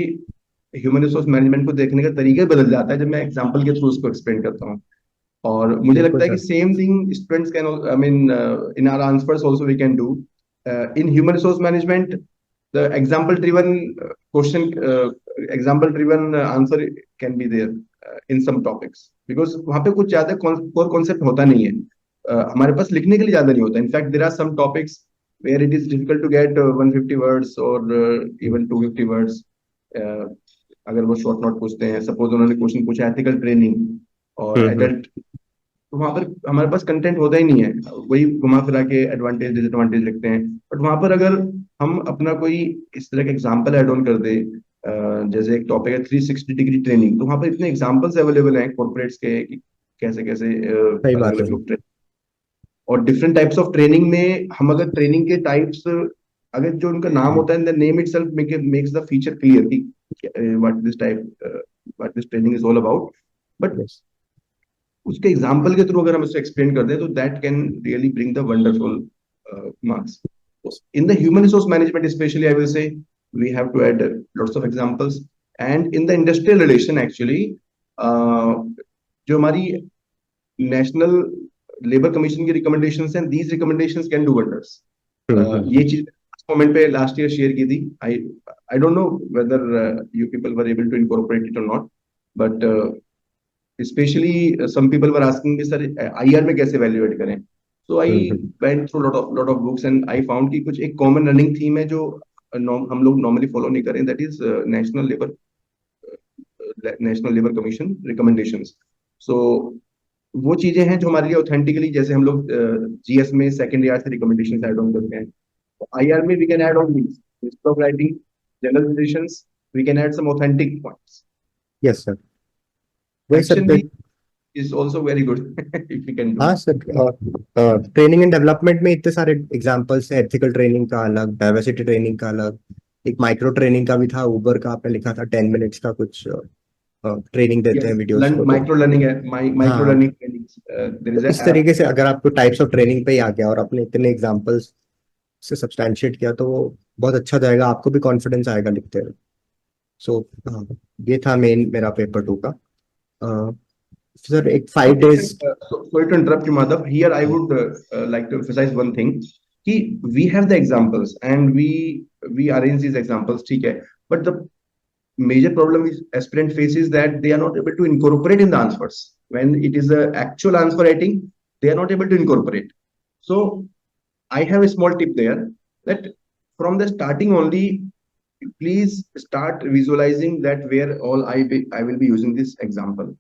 human resource management को देखने का तरीका बदल जाता है जब मैं example के थ्रू उसको explain करता हूँ। और मुझे लगता है कि same thing students can, I mean, in our answers also we can do. In human resource management, the example driven question, example driven answer can be there in some topics, because वहाँ पे कुछ ज्यादा core concept होता नहीं है, हमारे पास लिखने के लिए ज्यादा नहीं होता। In fact, there are some topics where it is difficult to get 150 words or even 250 words. अगर वो short note पूछते हैं, suppose उन्होंने क्वेश्चन पूछा ethical training और adult, वहां पर हमारे पास कंटेंट होता ही नहीं है, वही घुमा फिरा के एडवांटेज डिसएडवांटेज लिखते हैं। बट वहां पर अगर हम अपना कोई इस तरह का एग्जाम्पल ऐड ऑन कर दे, जैसे एक टॉपिक है 360 डिग्री ट्रेनिंग, तो वहां पर इतने एग्जाम्पल्स अवेलेबल हैं कॉर्पोरेट्स के कि कैसे कैसे सही अलग बात है। अलग लोग और डिफरेंट टाइप्स ऑफ ट्रेनिंग में हम अगर ट्रेनिंग के टाइप्स, अगर जो उनका नाम होता है the name itself makes the feature clear कि what this training is all about. But Yes. उसके एग्जांपल के थ्रू अगर हम उसको एक्सप्लेन कर दें तो that can really bring the wonderful marks. In the human resource management especially, I will say we have to add lots of examples, and in the industrial relation actually, जो हमारी national labour commission की recommendations हैं, these recommendations can do wonders. ये चीज moment पे last year share की थी। I don't know whether you people were able to incorporate it और not, but especially some people were asking me sir IR में कैसे valuate करें। So I went through lot of books and I found कि कुछ एक common running theme है जो हम लोग नॉर्मली फॉलो नहीं करें, that is national labour commission recommendations. So वो चीजें हैं जो हमारे लिए ऑथेंटिकली, जैसे हम लोग जीएस में सेकंड ईयर से रिकमेंडेशन ऐड ऑन करते हैं, आईआर में we can add on these instead of writing general suggestions, we can add some authentic points. Yes sir, वही सर। एक्शन भी is also very good if you can do हाँ it. Sir, training and development में इतने सारे examples हैं। Ethical training का अलग, diversity training का अलग, एक माइक्रो ट्रेनिंग का भी था। उबर का आपने लिखा था 10 मिनट्स का कुछ ट्रेनिंग देते Yes, हैं वीडियोस को। तो micro learning है, micro हाँ, learning trainings. There तो is a इस तरीके से अगर आपको टाइप्स ऑफ ट्रेनिंग पे ही आ गया और आपने इतने एग्जांपल्स से सब्सटैंशिएट किया तो वो बहुत अच्छा जाएगा, आपको भी कॉन्फिडेंस आएगा लिखते हुए। सो ये था मेन मेरा पेपर 2 का। सर एक 5 days। sorry to interrupt you, Madhav. Here I would like to emphasize one thing. कि we have the examples and we arrange these examples, ठीक है, but the major problem is aspirant faces that they are not able to incorporate in the answers. When it is a actual answer writing, they are not able to incorporate. So I have a small tip there that from the starting only, please start visualizing that where all I will be using this example.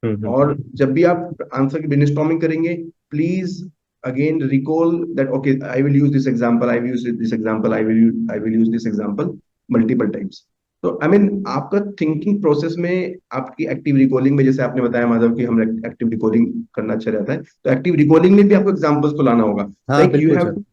और जब भी आप answer की brainstorming करेंगे, please again recall that okay I will use this example, I will use this example, I will use this example multiple times. तो I mean आपका thinking process में, आपकी एक्टिव रिकॉलिंग में, जैसे आपने बताया माधव कि हम एक्टिव रिकॉलिंग करना अच्छा रहता है, तो एक्टिव रिकॉलिंग में भी आपको एग्जांपल्स को लाना होगा। हाँ लाइक बिल्कुल sir.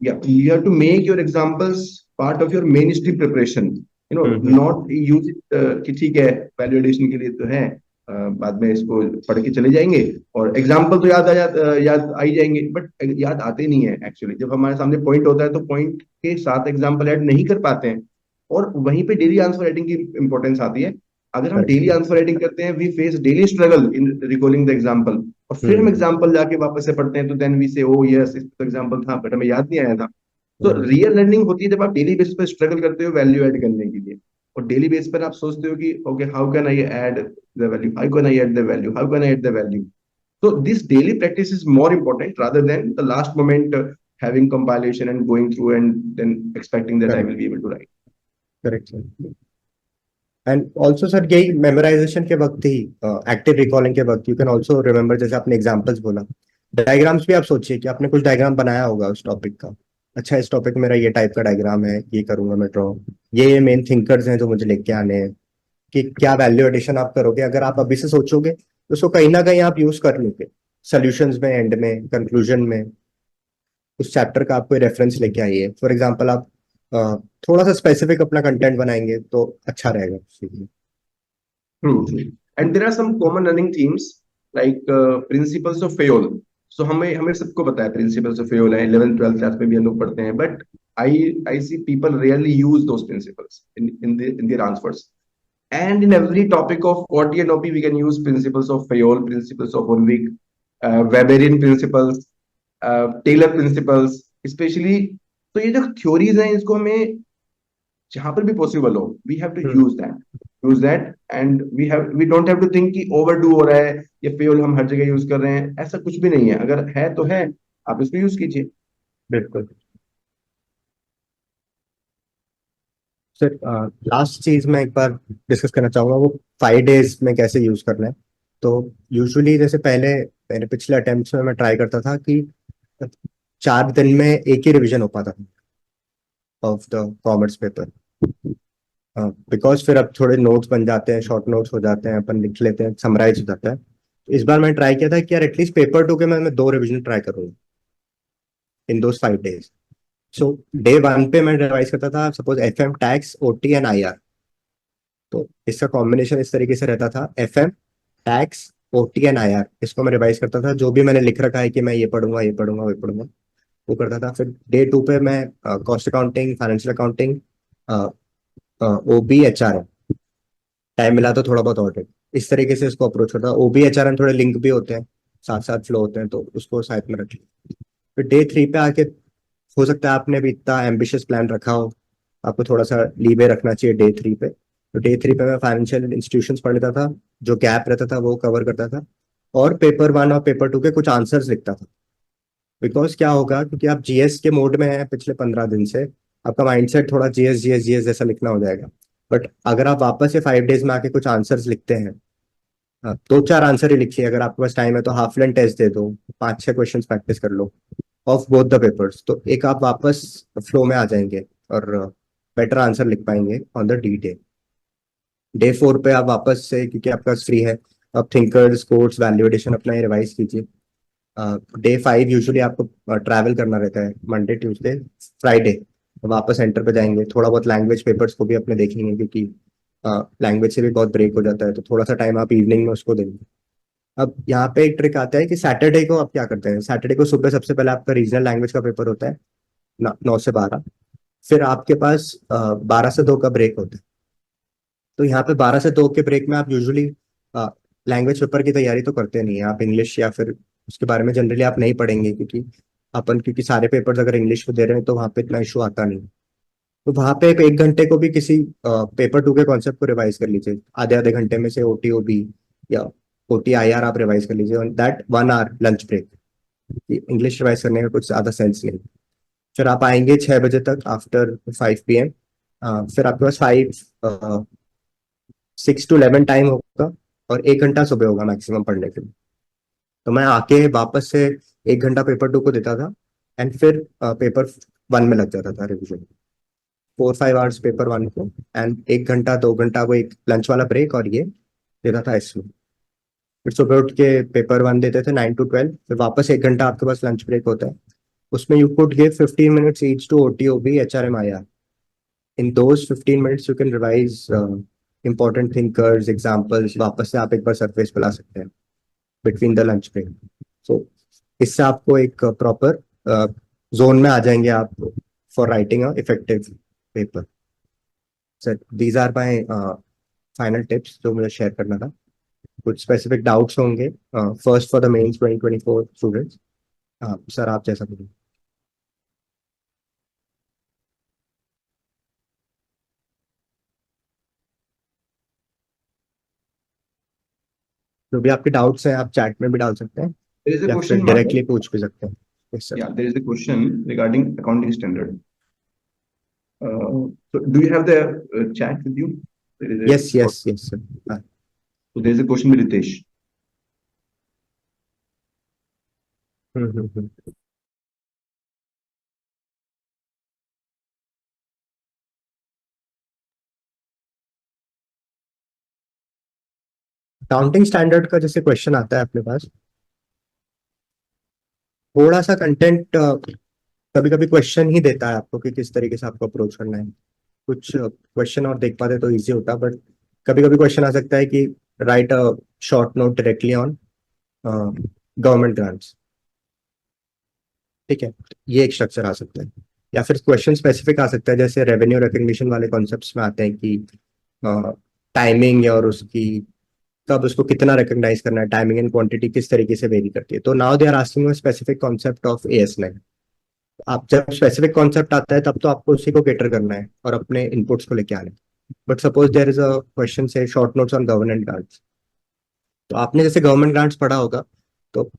you have to make your examples part of your mainstream preparation, you know, not use it कि ठीक है वैल्यूएशन के लिए तो है, बाद में इसको पढ़ के चले जाएंगे और एग्जाम्पल तो याद आ ही जाएंगे, बट याद आते नहीं है एक्चुअली। जब हमारे सामने पॉइंट होता है तो पॉइंट के साथ एग्जाम्पल ऐड नहीं कर पाते हैं, और वहीं पे डेली आंसर राइटिंग की इंपॉर्टेंस आती है। अगर हम डेली आंसर राइटिंग करते हैं, we face daily struggle in recalling the example, और फिर हम एग्जाम्पल जाके वापस से पढ़ते हैं तो देन वी से ओ यस इस एग्जाम्पल था बट हमें याद नहीं आया था। तो रियल लर्निंग होती है जब आप डेली बेसिस पे स्ट्रगल करते हो वैल्यू ऐड करने के लिए, और डेली बेस पर आप सोचते हो कि okay how can I add the value, how can I add the value, how can I add the value. So this daily practice is more important rather than the last moment having compilation and going through and then expecting that I will be able to write. Correct sir. And also sir यही memorisation के वक्त ही, active recalling के वक्त, you can also remember, जैसे आपने examples बोला, diagrams भी आप सोचिए कि आपने कुछ डायग्राम बनाया होगा उस टॉपिक का। अच्छा, इस टॉपिक में मेरा ये टाइप का डायग्राम है, ये करूंगा मैं ड्रॉ, ये मेन थिंकर्स हैं जो मुझे लेके आने हैं, कि क्या वैल्यू एडिशन आप करोगे। अगर आप अभी से सोचोगे तो उसको कहीं ना कहीं आप यूज कर लोगे सोल्यूशंस में, एंड में, कंक्लूजन में। उस चैप्टर का आप कोई रेफरेंस लेके आइए। फॉर एग्जांपल आप थोड़ा सा स्पेसिफिक अपना कंटेंट बनाएंगे तो अच्छा रहेगा सीखने। True. And there are some common running themes like principles of Fayol. So हमें सबको पता है principles of Fayol है, 11th 12th क्लास में भी हम लोग पढ़ते हैं, but I see people rarely use those principles in their answers. And in every topic of OT and OP, we can use principles of Fayol, principles of Ulrich, Weberian principles, Taylor principles, especially। तो ये जो theories हैं, इसको हमें जहां पर भी possible हो, we have to use that and we don't have to think कि overdo हो रहा है, ये Fayol हम हर जगह यूज कर रहे हैं, ऐसा कुछ भी नहीं है। अगर है तो है, आप इसको यूज कीजिए। बिल्कुल सर। लास्ट चीज मैं एक बार डिस्कस करना चाहूंगा, वो 5 days में कैसे यूज करना है। तो यूजुअली जैसे पहले मेरे पिछले अटेम्प्ट्स में मैं ट्राई करता था कि 4 दिन में एक ही रिवीजन हो पाता था of the commerce paper, because फिर अब थोड़े नोट्स बन जाते हैं, शॉर्ट नोट्स हो जाते हैं, अपन लिख लेते हैं, समराइज हो जाता है। तो इस बार मैंने ट्राई किया था कि यार एटलीस्ट पेपर 2 के मैं 2 रिवीजन ट्राई करूंगा in those 5 days। So day 1 पे मैं रिवाइज करता था suppose FM, tax, OT and IR। तो इसका कॉम्बिनेशन इस तरीके से रहता था, FM, tax, OT and IR, इसको मैं रिवाइज करता था। जो भी मैंने लिख रखा है कि मैं ये पढ़ूंगा, ये पढ़ूंगा, ये पढ़ूंगा, वो करता था। फिर डे 2 पे मैं cost accounting, financial accounting, OB, HRM, time मिला तो थोड़ा बहुत ऑडिट, इस तरीके से इसको अप्रोच करता। OB, HRM थोड़े लिंक भी होते हैं, साथ साथ फ्लो होते हैं, तो उसको साइड में रख लिया। फिर डे 3 पे आके हो सकता है आपने भी इतना एम्बिशियस प्लान रखा हो, आपको थोड़ा सा लीवे रखना चाहिए डे 3 पे। तो डे 3 पे मैं फाइनेंशियल इंस्टीट्यूशंस पढ़ लेता था, जो गैप रहता था वो कवर करता था, और पेपर 1 और पेपर 2 के कुछ आंसर्स लिखता था। बिकॉज क्या होगा, क्योंकि आप GS के मोड में हैं पिछले 15 दिन से, आपका माइंडसेट थोड़ा GS GS GS जैसा लिखना हो जाएगा। बट अगर आप वापस से 5 days में आके कुछ आंसर्स लिखते हैं, 2-4 आंसर ही लिखिए, अगर आपके पास टाइम है तो हाफ लेन टेस्ट दे दो, 5-6 क्वेश्चन प्रैक्टिस कर लो ऑफ बोथ द पेपर्स, तो एक आप वापस फ्लो में आ जाएंगे और बेटर आंसर लिख पाएंगे ऑन द डे। डे 4 पे आप वापस से, क्योंकि आपके पास फ्री है, आप थिंकर्स, कोड्स, वैल्यूएशन अपना रिवाइज कीजिए। डे 5 यूजुअली आपको ट्रैवल करना रहता है, मंडे, ट्यूसडे, फ्राइडे वापस सेंटर पे जाएंगे। थोड़ा बहुत लैंग्वेज पेपर्स को भी अपने देखेंगे, क्योंकि लैंग्वेज से भी बहुत ब्रेक हो जाता है, तो थोड़ा सा टाइम आप इवनिंग में उसको देंगे। अब यहाँ पे एक ट्रिक आता है कि सैटरडे को आप क्या करते हैं, सैटरडे को सुबह सबसे पहले आपका रीजनल लैंग्वेज का पेपर होता है 9 से 12। फिर आपके पास 12 से 2 का ब्रेक होता है। तो यहाँ पे 12 से 2 के ब्रेक में आप यूजुअली लैंग्वेज पेपर की तैयारी तो करते नहीं है, आप इंग्लिश या फिर उसके बारे में जनरली आप नहीं पढ़ेंगे, क्योंकि सारे पेपर्स अगर इंग्लिश में दे रहे हैं तो वहाँ पे इतना इशू आता नहीं। तो वहाँ पे 1 घंटे को भी किसी पेपर 2 के कॉन्सेप्ट को रिवाइज कर लीजिए, आधे आधे घंटे में से OT OB या OT IR आप रिवाइज कर लीजिए, that 1 hour lunch break. English revise करने का कुछ ज्यादा सेंस नहीं। फिर आप आएंगे 6 बजे तक, आफ्टर 5 PM। फिर आपके पास 6 to 11 टाइम होगा, और 1 घंटा सुबह होगा मैक्सिमम पढ़ने के लिए। तो मैं आके वापस से 1 घंटा पेपर 2 को देता था, एंड फिर पेपर 1 में लग जाता था रिविजन। 4-5 hours पेपर 1 को, एंड 1 घंटा 2 घंटा वो एक लंच वाला ब्रेक, और ये देता था इसमें। फिर सुबह उठ के पेपर 1 देते थे 9 to 12, फिर वापस 1 घंटा आपके पास लंच ब्रेक होता है। उसमें you could give 15 minutes each to OT OB HRM IR। In those 15 minutes you can revise important thinkers, examples, वापस से आप एक बार सरफेस पे ला सकते हैं between the lunch break. So इससे आपको एक प्रॉपर जोन में आ जाएंगे आप for writing a effective paper. Sir these are my final tips जो मुझे शेयर करना था। कुछ स्पेसिफिक डाउट्स होंगे first for the mains 2024 students? Sir आप जैसा बोलिए। जो भी आपके डाउट्स हैं आप चैट में भी डाल सकते हैं, There is a या फिर question, डायरेक्टली पूछ भी सकते हैं। Yes sir. yeah, there is a question regarding accounting standard. So do you have the chat with you? There is a, yes yes yes sir. so there is a question with Ritesh. Accounting standard का जैसे question आता है अपने पास, थोड़ा सा content कभी कभी question ही देता है आपको कि किस तरीके से आपको अप्रोच करना है। कुछ क्वेश्चन और देख पाते तो इजी होता, बट कभी कभी क्वेश्चन आ सकता है कि right a short note directly on government grants. ठीक है, ये एक स्ट्रक्चर आ सकता है। या फिर क्वेश्चन स्पेसिफिक आ सकता है, जैसे रेवेन्यू रिकग्निशन वाले कॉन्सेप्ट्स में आते हैं कि टाइमिंग और उसकी कब उसको कितना रिकॉग्नाइज करना है, टाइमिंग एंड क्वांटिटी किस तरीके से वेरी करती है। तो now they are asking specific concept of AS9। आप जब स्पेसिफिक कॉन्सेप्ट आता है तब तो आपको उसी को कैटर करना है और अपने इनपुट्स को लेके आने। But suppose there is a question say short notes on government grants, तो आपने जैसे गवर्नमेंट ग्रांट्स पढ़ा होगा, तो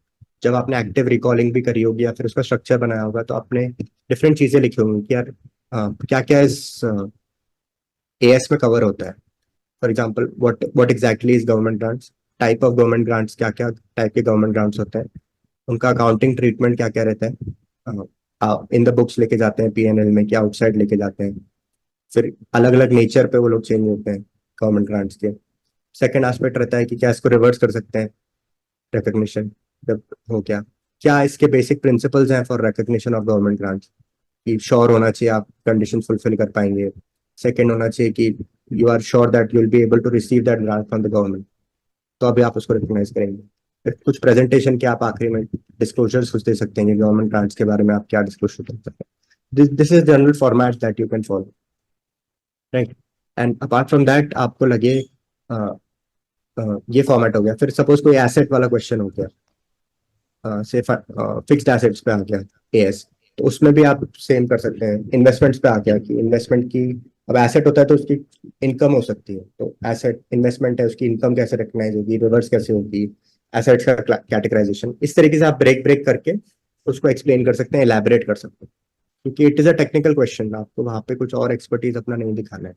जब आपने एक्टिव रिकॉलिंग भी करी होगी या फिर उसका स्ट्रक्चर बनाया होगा, तो आपने डिफरेंट चीजें लिखी होंगी कि यार क्या क्या इस AS में कवर होता है। For example, what exactly is government grants, type of government grants, क्या क्या टाइप के गवर्नमेंट ग्रांट्स होते हैं, उनका अकाउंटिंग ट्रीटमेंट क्या क्या रहता है, इन द बुक्स लेके जाते हैं पीएनएल में, क्या आउटसाइड लेके जाते हैं, फिर अलग अलग नेचर पे वो लोग चेंज होते हैं गवर्नमेंट ग्रांट्स के। सेकेंड एस्पेक्ट रहता है कि क्या इसको रिवर्स कर सकते हैं रिकग्निशन जब हो गया, क्या इसके बेसिक प्रिंसिपल्स हैं for recognition of government grants, कि श्योर होना चाहिए आप कंडीशन फुलफिल कर पाएंगे। सेकेंड होना चाहिए कि you are sure that you will be able to receive that grant from the government, तो अभी आप उसको रिकॉग्नाइज करेंगे। फिर कुछ प्रेजेंटेशन के आप आखिरी में डिस्क्लोजर्स कुछ दे सकते हैं, गवर्नमेंट ग्रांट्स के बारे में आप क्या डिस्क्लोज कर सकते हैं। This is general format that you can follow, right. And apart from that आपको लगे ये फॉर्मेट हो गया, फिर सपोज कोई एसेट वाला क्वेश्चन हो गया, से फिक्स्ड एसेट्स पे आ गया एएस, तो उसमें भी आप सेम कर सकते हैं। इन्वेस्टमेंट्स पे आ गया कि इन्वेस्टमेंट की, अब एसेट होता है तो उसकी इनकम हो सकती है, तो एसेट इन्वेस्टमेंट है, उसकी इनकम कैसे रिकग्नाइज होगी, रिवर्स कैसे होगी, एसेट्स का कैटेगराइजेशन, इस तरीके से आप ब्रेक ब्रेक करके उसको एक्सप्लेन कर सकते हैं, एलैबोरेट कर सकते हैं, क्योंकि it is a technical question, आपको वहां पे कुछ और एक्सपर्टीज अपना नहीं दिखाना है।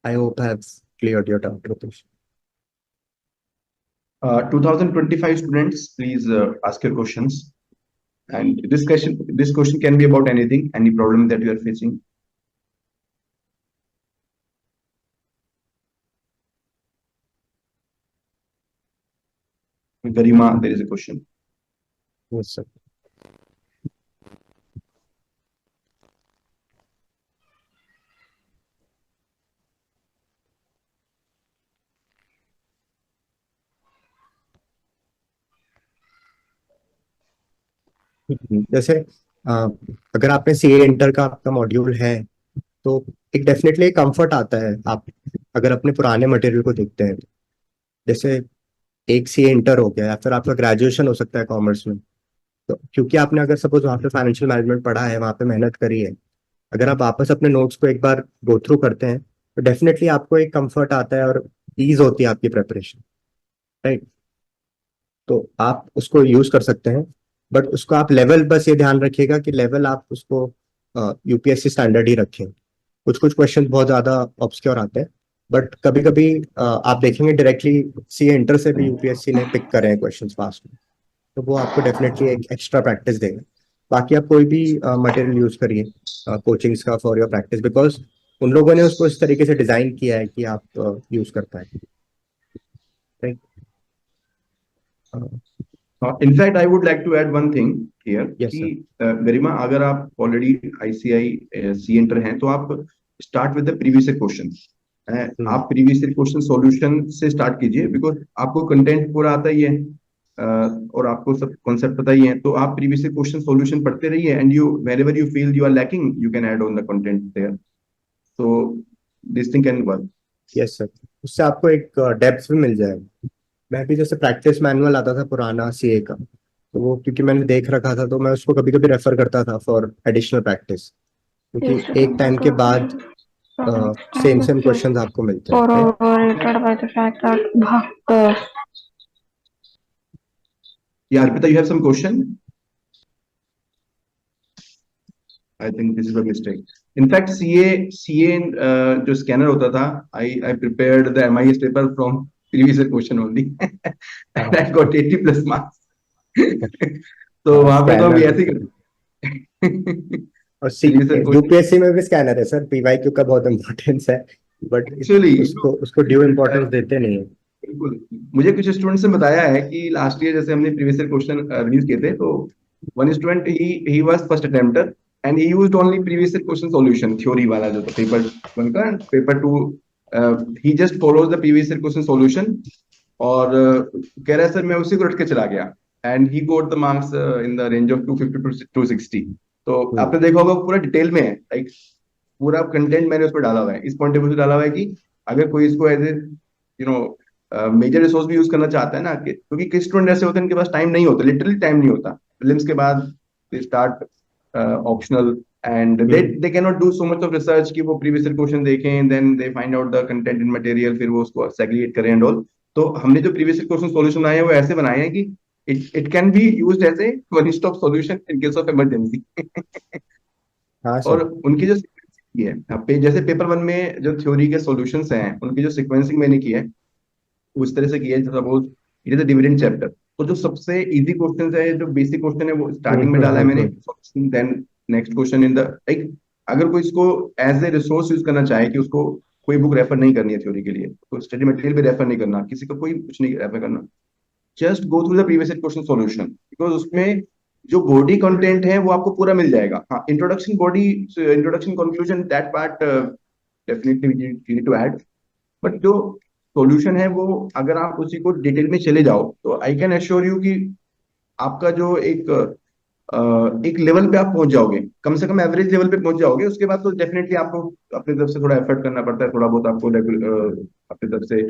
I hope I have cleared your doubt, Ritesh. 2025 students, please ask your questions. And this question can be about anything, any problem that you are facing. Garima, there is a question. Yes, sir. जैसे अगर आपने CA inter का आपका module है तो एक definitely comfort आता है, आप अगर अपने पुराने मटेरियल को देखते हैं, जैसे एक सीए इंटर हो गया या फिर आपका ग्रेजुएशन हो सकता है कॉमर्स में, तो क्योंकि आपने अगर सपोज वहाँ पे फाइनेंशियल मैनेजमेंट पढ़ा है, वहाँ पे मेहनत करी है, अगर आप वापस अपने नोट्स को एक बार गो थ्रू करते हैं तो डेफिनेटली आपको एक कंफर्ट आता है और ईज होती है आपकी प्रेपरेशन, राइट। तो आप उसको यूज कर सकते हैं, बट उसको आप लेवल, बस ये ध्यान रखिएगा कि लेवल आप उसको यूपीएससी स्टैंडर्ड ही रखें। कुछ कुछ क्वेश्चन बहुत ज्यादा ऑब्सक्योर आते हैं, बट कभी कभी आप देखेंगे डायरेक्टली सीए इंटर से भी यूपीएससी ने पिक करे हैं क्वेश्चंस पास्ट में, तो वो आपको डेफिनेटली एक एक्स्ट्रा प्रैक्टिस देगा। बाकी आप कोई भी मटेरियल यूज करिए कोचिंग्स का फॉर योर प्रैक्टिस, बिकॉज उन लोगों ने उसको इस तरीके से डिजाइन किया है कि आप यूज कर पाए, right. In fact, I would like to add one thing here. Yes, कि गरिमा, अगर आप ऑलरेडी आईसीआई सी एंटर हैं तो आप start with the previous question. आप प्रीवियस क्वेश्चन सॉल्यूशन से स्टार्ट कीजिए, बिकॉज आपको कंटेंट पूरा आता ही है और आपको सब कॉन्सेप्ट पता ही है, तो आप प्रीवियस क्वेश्चन सॉल्यूशन पढ़ते रहिए, and you wherever you feel you are lacking, you can add on the content there. So this thing can work. Yes sir, उससे आपको एक डेप्थ भी मिल जाएगा। मैं भी जैसे प्रैक्टिस मैनुअल आता था पुराना सीए का, तो वो क्योंकि मैंने देख रखा था तो मैं उसको कभी कभी रेफर करता था फॉर एडिशनल प्रैक्टिस, क्योंकि एक टाइम के बाद सेम सेम क्वेश्चंस आपको मिलते हैं, right? Corroborated by the fact that Bhakta. Yeah, Arpita, you have some question? I think this is a mistake. In fact, CA जो स्कैनर होता था, I prepared the MIS paper from previous question only, and I got 80 plus marks. तो वहाँ पे तो हम ऐसे ही करते। और यूपीएससी में भी स्कैनर है सर, पीवाईक्यू का बहुत इंपॉर्टेंस है, बट Actually, उसको ड्यू इंपॉर्टेंस देते नहीं है। बिल्कुल, मुझे कुछ स्टूडेंट्स ने बताया है कि लास्ट ईयर जैसे हमने प्रीवियस क्वेश्चन रिलीज किए थे, तो one student he was first attempter and he used only previous question solution, theory वाला जो था पेपर 1 का, paper 2 he just follows the previous question solution, और कह रहा है सर मैं उसी को रट के चला गया, and he got the marks in the range of 250 to 260। तो आपने देखा होगा पूरा डिटेल में है, लाइक पूरा कंटेंट मैंने उस पर डाला हुआ है, इस पॉइंट ऑफ व्यू से डाला हुआ है कि अगर कोई इसको एज ए मेजर रिसोर्स भी यूज करना चाहता है ना, क्योंकि कई स्टूडेंट ऐसे होते हैं इनके पास टाइम नहीं होता, लिटरली टाइम नहीं होता, प्रीलिम्स के बाद they start optional and they can not do so much of research कि वो प्रीवियस क्वेश्चन देखें, then they find out the content in material, फिर वो उसको सेग्रीगेट करें एंड ऑल। तो हमने जो प्रीवियस क्वेश्चन सॉल्यूशन आए हैं वो ऐसे बनाए हैं कि it can be used as a one stop solution in case of emergency. हाँ और सर, उनकी जो ये है। अब जैसे पेपर 1 में जो थ्योरी के सॉल्यूशंस हैं उनकी जो सीक्वेंसिंग मैंने की है उस तरह से किया है, suppose it is a dividend chapter, तो जो सबसे इजी क्वेश्चन है, जो बेसिक क्वेश्चन है वो स्टार्टिंग में डाला है मैंने, then next question in the like, अगर कोई इसको एज ए रिसोर्स यूज करना चाहे कि उसको कोई बुक रेफर नहीं करनी है थ्योरी के लिए, तो स्टडी मटेरियल भी रेफर नहीं करना, किसी को कोई कुछ नहीं रेफर करना, just go through the previous question solution, because उसमें जो बॉडी कंटेंट है वो आपको पूरा मिल जाएगा। हाँ, introduction conclusion that part definitely need to add, but जो सॉल्यूशन है वो अगर आप उसी को डिटेल में चले जाओ तो आई कैन एश्योर यू कि आपका जो एक लेवल पे आप पहुंच जाओगे, कम से कम एवरेज लेवल पे पहुंच जाओगे। उसके बाद तो डेफिनेटली आपको अपनी तरफ से थोड़ा एफर्ट करना पड़ता है, थोड़ा बहुत आपको अपनी तरफ से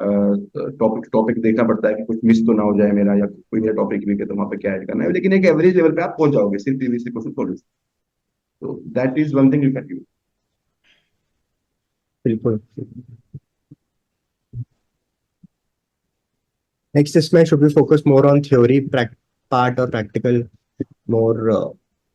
टॉपिक टॉपिक देखना पड़ता है कि कुछ मिस तो ना हो जाए मेरा, या कोई नया टॉपिक भी है तो वहां पे क्या ऐड करना है, लेकिन एक एवरेज लेवल पे आप पहुंच जाओगे सिर्फ पीवीसी क्वेश्चन सॉल्यूशन। तो that is one thing you can do. बिल्कुल। नेक्स्ट इसमें should be focus more on theory part और practical more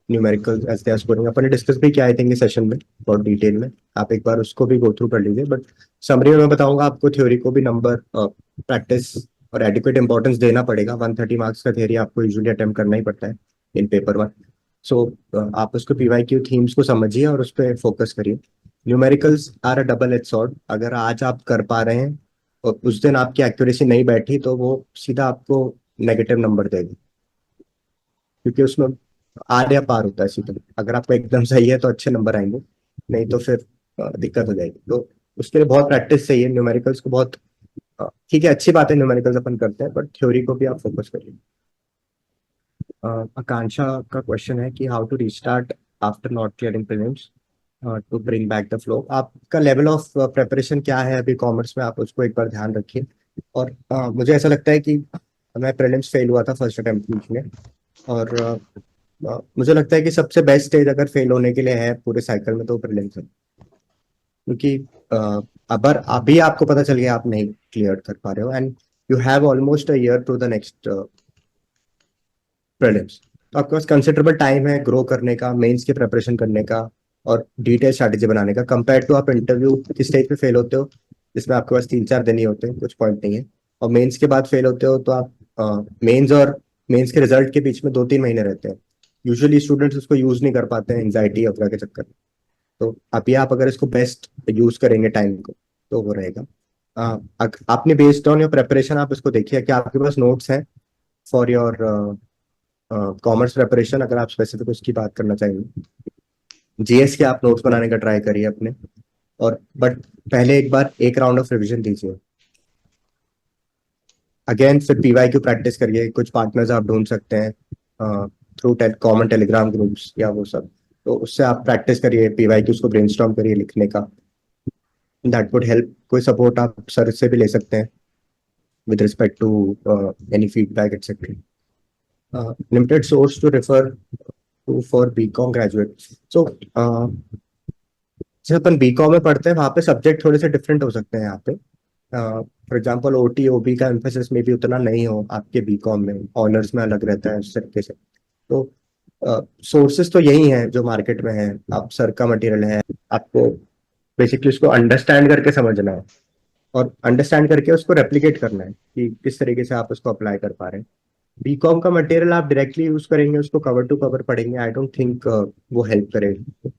numerical as they are scoring. अपन ने डिस्कस भी किया आई थिंक इस सेशन में बहुत डिटेल में, आप एक बार उसको भी गो थ्रू कर लीजिए, बट समरी में मैं बताऊंगा आपको थ्योरी को भी नंबर प्रैक्टिस और एडिक्वेट इंपॉर्टेंस देना पड़ेगा। 130 मार्क्स का थ्योरी आपको यूजुअली अटेम्प्ट करना ही पड़ता है इन पेपर 1। सो आप उसको पीवाईक्यू थीम्स को समझिए और उस पर फोकस करिए। Numericals are a double edge sword, अगर आज आप कर पा रहे हैं और उस दिन आपकी एक्यूरेसी नहीं बैठी तो वो सीधा आपको नेगेटिव नंबर देगी, क्योंकि उसमें आर या पार होता है सीधा। अगर आपको एकदम सही है तो अच्छे नंबर आएंगे, नहीं तो फिर दिक्कत हो जाएगी। तो उसके लिए बहुत प्रैक्टिस चाहिए न्यूमेरिकल्स को, बहुत ठीक है, अच्छी बात है न्यूमेरिकल्स अपन करते हैं, बट थ्योरी को भी आप फोकस करिए। आकांक्षा का क्वेश्चन है कि how to restart after not clearing prelims to bring back the flow. आपका लेवल ऑफ प्रिपरेशन क्या है अभी कॉमर्स में, आप उसको एक बार ध्यान रखिए। और मुझे ऐसा लगता है कि मैं प्रीलिम्स फेल हुआ था फर्स्ट अटेम्प्ट में, और मुझे लगता है कि सबसे बेस्ट स्टेज अगर फेल होने के लिए है पूरे साइकिल में तो प्रीलिम्स है, क्योंकि अगर अभी आपको पता चल गया आप नहीं क्लियर कर पा रहे हो and you have almost a year to the next prelims, तो आपके पास कंसिडरेबल टाइम है ग्रो करने का, मेंस की प्रिपरेशन करने का और डिटेल स्ट्रैटेजी बनाने का, कंपेयर टू आप इंटरव्यू किस स्टेज पे फेल होते हो जिसमें आपके पास 3-4 दिन ही होते हैं, कुछ पॉइंट नहीं है, और मेंस के बाद फेल होते हो तो आप मेंस और मेंस के रिजल्ट के बीच में 2-3 महीने रहते हैं। यूजुअली स्टूडेंट्स उसको यूज नहीं कर पाते हैं एंजाइटी वगैरह के चक्कर में। तो अभी आप अगर इसको बेस्ट यूज करेंगे टाइम को तो वो रहेगा। आपने बेस्ड ऑन योर प्रेपरेशन आप इसको देखिए कि आपके पास नोट्स हैं फॉर योर कॉमर्स प्रेपरेशन, अगर आप स्पेसिफिक उसकी बात करना चाहेंगे। जीएस के आप नोट्स बनाने का ट्राई करिए अपने, और बट पहले एक बार एक राउंड ऑफ रिवीजन दीजिए, अगेन फिर पीवाईक्यू प्रैक्टिस करिए। कुछ पार्टनर्स आप ढूंढ सकते हैं थ्रू कॉमन टेलीग्राम ग्रुप्स या वो सब, तो उससे आप प्रैक्टिस करिए, पीवाईक्यूज को ब्रेनस्टॉर्म करिए लिखने का, दैट वुड हेल्प। कोई सपोर्ट आप सर से भी ले सकते हैं with respect to any feedback etcetera. Limited source to refer to for BCom graduate. So जैसे अपन बीकॉम में पढ़ते हैं वहाँ पे सब्जेक्ट थोड़े से डिफरेंट हो सकते हैं यहाँ पे। फॉर एग्जाम्पल ओटी ओबी का एम्फेसिस में भी उतना नहीं हो आपके बीकॉम में, ऑनर्स में अलग रहता है उस तरीके से। तो सोर्सेस तो यही हैं जो मार्केट में है, आप सर का मटेरियल है, आपको बेसिकली उसको अंडरस्टैंड करके समझना है और अंडरस्टैंड करके उसको रेप्लिकेट करना है कि किस तरीके से आप उसको अप्लाई कर पा रहे हैं। बीकॉम का मटेरियल आप डायरेक्टली यूज करेंगे, उसको कवर टू कवर पढ़ेंगे, आई डोंट थिंक वो हेल्प करेगा।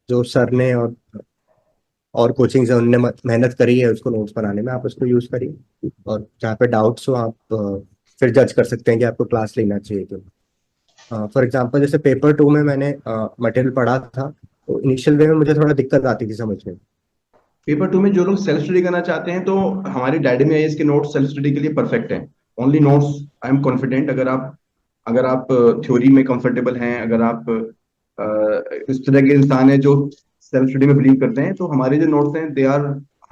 जो सर ने और कोचिंग से उनने मेहनत करी है उसको नोट्स बनाने में, आप उसको यूज करिए, और जहाँ पे डाउट्स हो आप फिर जज कर सकते हैं कि आपको क्लास लेना चाहिए क्यों। फॉर एग्जांपल जैसे पेपर 2 में मैंने मटेरियल पढ़ा था, तो इनिशियल वे में मुझे थोड़ा दिक्कत आती थी समझ में। पेपर 2 में जो लोग सेल्फ स्टडी करना चाहते हैं तो हमारी डायडेमी आईएएस के नोट्स सेल्फ स्टडी के लिए परफेक्ट हैं। Only notes I am confident, अगर आप थ्योरी में कंफर्टेबल हैं, अगर आप इस तरह के इंसान हैं जो सेल्फ स्टडी में बिलीव करते हैं, तो हमारे जो नोट्स हैं they are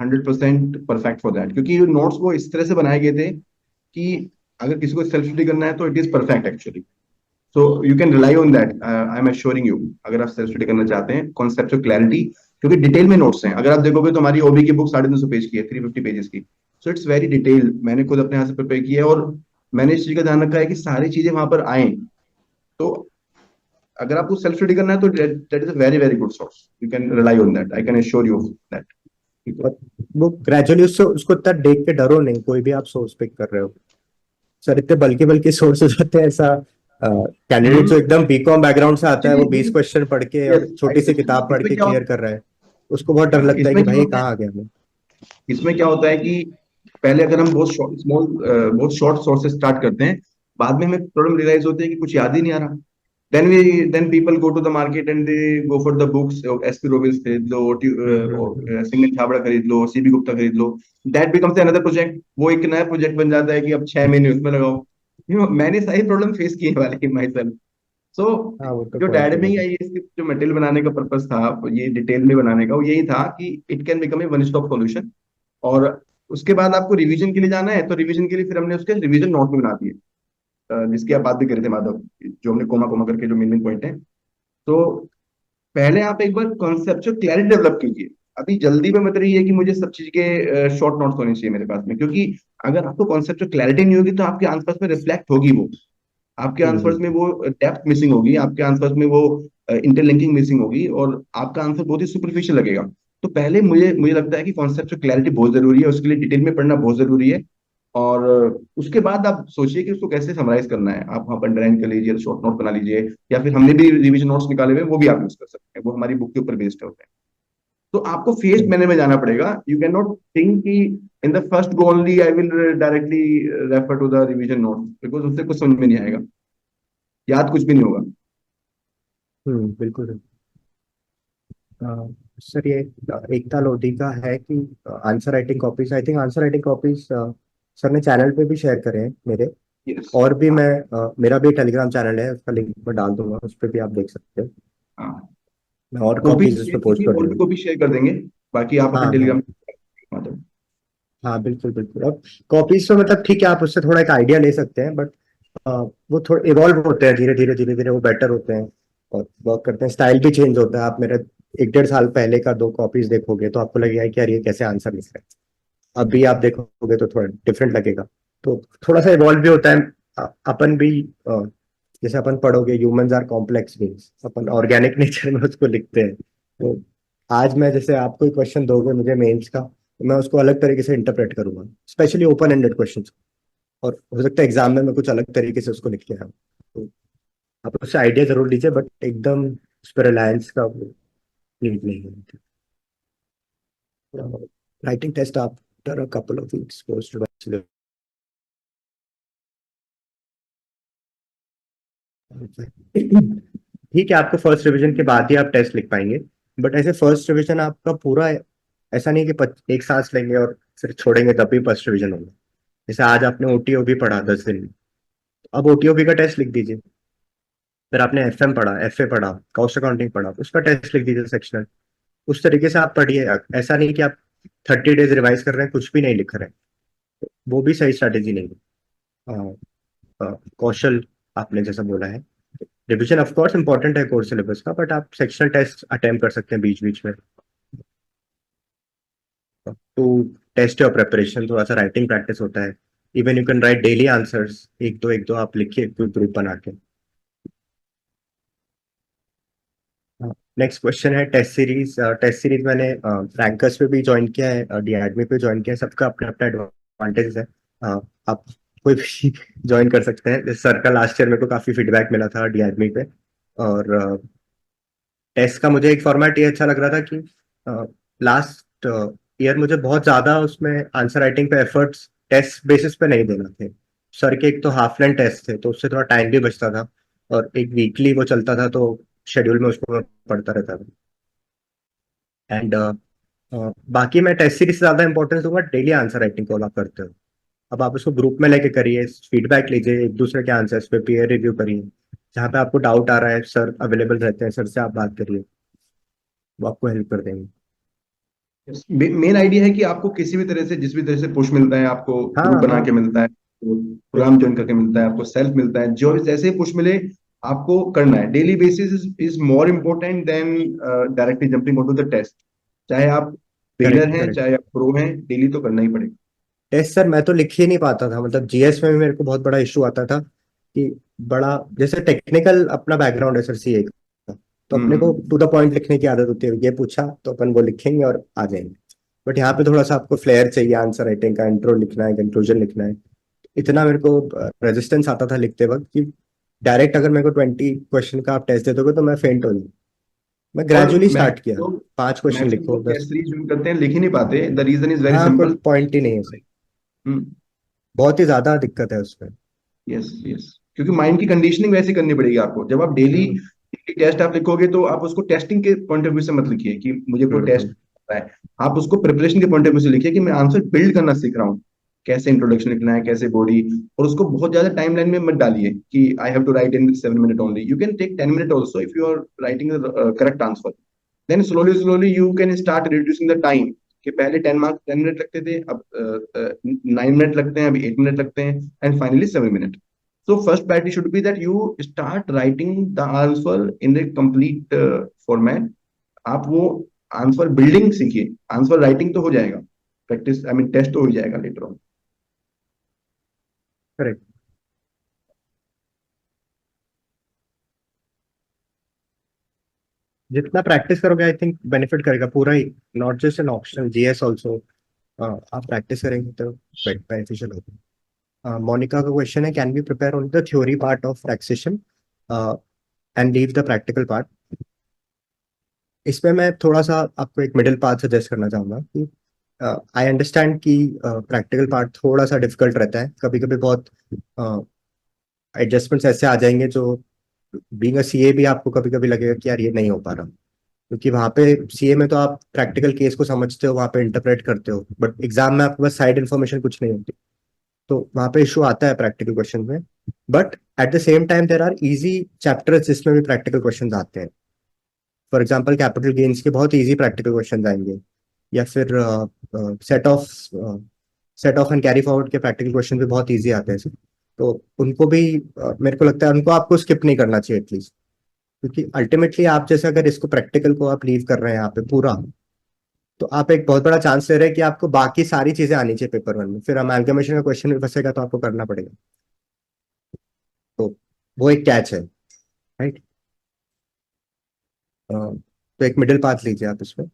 100% perfect for that, क्योंकि नोट्स वो इस तरह से बनाए गए थे कि अगर किसी को सेल्फ स्टडी करना है तो it is perfect actually. So you can rely on that, I am assuring you. अगर आप सेल्फ स्टडी करना चाहते हैं, कॉन्सेप्चुअल क्लैरिटी, क्योंकि डिटेल में नोट्स हैं। अगर आप देखोगे तो हमारी ओबी की बुक 350 पेज की है, 350 पेजेस की, सो इट्स वेरी डिटेल। मैंने खुद अपने हाथ से प्रिपेयर किया है और मैंने इस चीज का ध्यान रखा है कि सारी चीजें वहां पर आए। तो अगर आपको सेल्फ स्टडी करना है तो that is a very very good source, you can rely on that, I can assure you that. और वो ग्रेजुअली उससे उसको इतना देख के डरो नहीं, कोई भी आप सोर्स पिक कर रहे हो सर, इतने बल्कि बल्कि सोर्सेज होते हैं ऐसा। कैंडिडेट जो एकदम बीकॉम बैकग्राउंड से आता है वो 20 क्वेश्चन पढ़ के और छोटी सी किताब पढ़ इसमें के क्या क्लियर कर रहा है, उसको बहुत डर लगता है कि इसमें क्या भाई ये होता है, कहाँ आ गया मैं। इसमें क्या होता है कि पहले अगर हम बहुत स्मॉल बहुत शॉर्ट सोर्स से स्टार्ट करते हैं, बाद में हमें प्रॉब्लम रियलाइज होती है कि कुछ याद ही नहीं आ रहा। Then people go to the market and they go for the books, SP Robbins खरीद लो, सिमरन छाबड़ा खरीद लो, सीबी गुप्ता खरीद लो, दैट बिकम्स अनदर प्रोजेक्ट, वो एक नया प्रोजेक्ट बन जाता है कि अब 6 महीने उसमें लगाओ। मैंने सारी प्रॉब्लम फेस की है वाली माई सेल्फ। सो हाँ वो तो जो पॉइंट डायडमिंग है। या ये इसके जो मटेरियल बनाने का पर्पस था, ये डिटेल में बनाने का, वो यही था कि it can become a one stop solution. और उसके बाद आपको रिवीजन के लिए जाना है, तो रिवीजन के लिए फिर हमने उसके रिवीजन नोट भी बना दिए, जिसकी आप बात भी कर रहे थे माधव, जो हमने कोमा कोमा करके जो मेन मेन पॉइंट है। तो पहले आप एक बार कॉन्सेप्चुअल क्लैरिटी डेवलप कीजिए। अभी जल्दी में मत रहिए कि मुझे सब चीज के शॉर्ट नोट्स होने चाहिए मेरे पास में, क्योंकि अगर आपको कॉन्सेप्चुअल क्लैरिटी नहीं होगी तो आपके आंसर्स में रिफ्लेक्ट होगी वो, आपके आंसर्स में वो डेप्थ मिसिंग होगी, आपके आंसर्स में वो इंटरलिंकिंग मिसिंग होगी, और आपका आंसर बहुत ही सुपरफिशियल लगेगा। तो पहले मुझे मुझे लगता है कि कॉन्सेप्चुअल क्लैरिटी बहुत जरूरी है, उसके लिए डिटेल में पढ़ना बहुत जरूरी है। और उसके बाद आप सोचिए कि उसको कैसे समराइज करना है, आप वहाँ पर अंडरलाइन कर लीजिए, शॉर्ट नोट बना लीजिए, या फिर हमने भी रिवीजन नोट्स निकाले हुए हैं, वो भी आप यूज कर सकते हैं, वो हमारी बुक के ऊपर बेस्ड होते हैं। तो आपको फेस्ड मैनर में जाना पड़ेगा, यू कैन नॉट थिंक कि in the first go only I will directly refer to the revision note, because उससे कुछ समझ में नहीं आएगा, याद कुछ भी नहीं होगा। बिल्कुल। सर ये एकता लोधी का है कि answer writing copies, I think answer writing copies sir ने चैनल पे भी शेयर करे हैं मेरे। यस। और भी हाँ। मैं मेरा भी टेलीग्राम चैनल है, उसका लिंक मैं डाल दूंगा, उस पर भी आप देख सकते हो। हाँ, मैं और कॉपी कॉपीज उस शेयर पर पोस्ट कीजिए, कर और भी दूंगा। कॉपी शेयर कर देंगे, बाकी आप हाँ अपने हाँ। टेलीग्राम माधव। हाँ बिल्कुल बिल्कुल। अब कॉपीज तो मतलब ठीक है, आप उससे थोड़ा एक आइडिया ले सकते हैं, बट वो थोड़े इवॉल्व होते हैं धीरे धीरे धीरे धीरे, वो बेटर होते हैं और वर्क करते हैं, स्टाइल भी चेंज होता है। आप मेरे 1-1.5 साल पहले का 2 कॉपीज देखोगे तो आपको लगेगा कि यार ये कैसे आंसर लिख रहे हैं, अभी आप देखोगे तो थोड़ा डिफरेंट लगेगा। तो थोड़ा सा इवॉल्व भी होता है। अपन भी जैसे अपन पढ़ोगे, ह्यूमंस आर कॉम्प्लेक्स बीइंग्स, अपन ऑर्गेनिक नेचर में उसको लिखते हैं। तो आज मैं जैसे आपको क्वेश्चन दोगे मुझे मेंस का, तो मैं उसको अलग तरीके से इंटरप्रेट करूंगा, स्पेशली ओपन एंडेड क्वेश्चन, और हो सकता है एग्जाम में मैं कुछ अलग तरीके से उसको लिख के आऊँ। तो आप उससे आइडिया जरूर लीजिए, बट एकदम उस पर रिलायंस का वो नीड नहीं है। Writing test after a couple of weeks post by, ठीक है आपको फर्स्ट रिवीजन के बाद ही आप टेस्ट लिख पाएंगे, बट ऐसे फर्स्ट रिवीजन आपका पूरा ऐसा नहीं कि एक सांस लेंगे और फिर छोड़ेंगे तब भी फर्स्ट रिवीजन होगा। जैसे आज आपने ओटीओबी पढ़ा 10 दिन में, अब ओटीओबी का टेस्ट लिख दीजिए। फिर आपने एफएम पढ़ा, एफए पढ़ा, कॉस्ट अकाउंटिंग पढ़ा, उसका टेस्ट लिख दीजिए सेक्शनल। उस तरीके से आप पढ़िए, ऐसा नहीं कि आप 30 डेज रिवाइज कर रहे हैं कुछ भी नहीं लिख रहे हैं, वो भी सही स्ट्रैटेजी नहीं है। कौशल आपने जैसा बोला है, रिविजन ऑफ कोर्स इंपॉर्टेंट है कोर्स सिलेबस का, बट आप सेक्शनल टेस्ट अटेम्प्ट कर सकते हैं बीच बीच में टू टेस्ट योर प्रिपरेशन, थोड़ा सा राइटिंग प्रैक्टिस होता है। Even you can write daily answers, एक दो आप लिखिए कोई ग्रुप बना के। नेक्स्ट क्वेश्चन है टेस्ट सीरीज। टेस्ट सीरीज मैंने रैंकर्स पे भी ज्वाइन किया है, डीएडमी पे ज्वाइन किया है, सबका अपना अपना एडवांटेज है। आप कोई भी ज्वाइन कर सकते हैं। सर का लास्ट ईयर मेरे को काफी फीडबैक मिला था डीएडमी पे, और टेस्ट का मुझे एक फॉर्मेट ये अच्छा लग रहा था कि लास्ट ईयर मुझे बहुत ज्यादा उसमें आंसर राइटिंग पे एफर्ट्स टेस्ट बेसिस पे नहीं देना थे। सर के एक तो हाफ लेंथ टेस्ट थे तो उससे थोड़ा टाइम भी बचता था, और एक वीकली वो चलता था तो शेड्यूल में उसको मैं पढ़ता रहता था। एंड बाकी मैं टेस्ट सीरीज से ज्यादा इंपॉर्टेंस दूंगा डेली आंसर राइटिंग को आप करते हो। अब आप उसको ग्रुप में लेके करिए, फीडबैक लीजिए एक दूसरे के आंसर्स पे, पीयर रिव्यू करिए, जहाँ पे आपको डाउट आ रहा है सर अवेलेबल रहते हैं, सर से आप बात करिए, वो आपको हेल्प कर देंगे। मेन आइडिया है कि आपको किसी भी तरह से, जिस भी तरह से पुश मिलता है, आपको हाँ ग्रुप बना हाँ के मिलता है, प्रोग्राम ज्वाइन करके मिलता है, आपको सेल्फ मिलता है, जो भी जैसे पुश मिले आपको करना है। Daily basis is more important than directly jumping on to the test. चाहे आप बिगिनर करेक्ट हैं करेक्ट। चाहे आप प्रो हैं, डेली तो करना ही पड़ेगा। टेस्ट सर मैं तो लिख ही नहीं पाता था, मतलब जीएस में भी मेरे को बहुत बड़ा इशू आता था कि बड़ा, जैसे टेक्निकल अपना बैकग्राउंड है सर सीए का, तो अपने को टू द पॉइंट लिखने की आदत होती है, ये पूछा तो अपन वो लिखेंगे और आ जाएंगे। बट यहाँ पे थोड़ा सा आपको फ्लेयर चाहिए, आंसर राइटिंग का, इंट्रो लिखना है, कंक्लूजन लिखना है। इतना मेरे को रेजिस्टेंस आता था लिखते वक्त कि डायरेक्ट अगर मेरे को 20 क्वेश्चन का आप टेस्ट दे दोगे तो मैं फेंट हो जाऊँ। मैं और ग्रेजुअली स्टार्ट किया, मैक्सिमम 5 क्वेश्चन मैक्सिमम लिखो लोग 10। टेस्ट सीरीज ज्वाइन करते हैं, लिख ही नहीं पाते। द रीजन इज वेरी हाँ, कोई सिंपल। पॉइंट ही नहीं है सर, बहुत ही ज्यादा दिक्कत है उसमें। यस यस, क्योंकि माइंड की कंडीशनिंग वैसी करनी पड़ेगी आपको। जब आप डेली हम्म टेस्ट आप लिखोगे तो आप उसको टेस्टिंग के पॉइंट ऑफ व्यू से मत लिखिए कि मुझे कोई टेस्ट हम्म। है। आप उसको प्रिपरेशन के पॉइंट ऑफ व्यू से लिखिए कि मैं आंसर बिल्ड करना सीख रहा हूँ, कैसे इंट्रोडक्शन लिखना है, कैसे बॉडी। और उसको बहुत ज्यादा टाइम लाइन में मत डालिए कि I have to write in 7 minute only. You can take 10 minute also if you are writing correct answer. Then slowly slowly you can start reducing the time, कि पहले 10 मिनट लगते थे, अब 9 मिनट लगते हैं, अभी 8 मिनट लगते हैं, and finally 7 minute. So first priority should be that you start writing the answer in a complete format. आप वो आंसर बिल्डिंग सीखिए, आंसर राइटिंग तो हो जाएगा, प्रैक्टिस आई मीन टेस्ट तो हो ही जाएगा लेटर ऑन। करेक्ट। जितना प्रैक्टिस करोगे आई थिंक बेनिफिट करेगा पूरा ही, not just an optional GS also. आप प्रैक्टिस करेंगे तो बेनिफिशियल होगा। मोनिका का क्वेश्चन है, can we prepare only the theory part of taxation and leave the practical part? इसमें मैं थोड़ा सा आपको एक मिडिल पाथ सजेस्ट करना चाहूंगा कि आई अंडरस्टैंड कि प्रैक्टिकल पार्ट थोड़ा सा डिफिकल्ट रहता है, कभी कभी बहुत एडजस्टमेंट्स ऐसे आ जाएंगे जो बीइंग अ सीए भी आपको कभी कभी लगेगा कि यार ये नहीं हो पा रहा। क्योंकि वहाँ पे सीए में तो आप प्रैक्टिकल केस को समझते हो, वहाँ पे इंटरप्रेट करते हो, बट एग्जाम में आपके पास साइड इन्फॉर्मेशन कुछ नहीं होती, तो वहाँ पे इशू आता है प्रैक्टिकल क्वेश्चन में। But at the same time there are easy chapters जिसमें भी प्रैक्टिकल क्वेश्चन आते हैं। फॉर एग्जाम्पल कैपिटल गेन्स के बहुत इजी प्रैक्टिकल क्वेश्चन आएंगे, या फिर set of set of and carry forward के प्रैक्टिकल क्वेश्चन भी बहुत इजी आते हैं। तो उनको भी मेरे को लगता है उनको आपको स्किप नहीं करना चाहिए एटलीस्ट, क्योंकि अल्टीमेटली आप जैसे अगर इसको प्रैक्टिकल को आप लीव कर रहे हैं यहाँ पे पूरा, तो आप एक बहुत बड़ा चांस ले रहे हैं कि आपको बाकी सारी चीजें आनी चाहिए पेपर वन में, फिर अमेल्गमेशन का क्वेश्चन भी फंसेगा तो आपको करना पड़ेगा। तो वो एक कैच है, राइट। तो एक मिडिल पाथ लीजिए आप इसमें।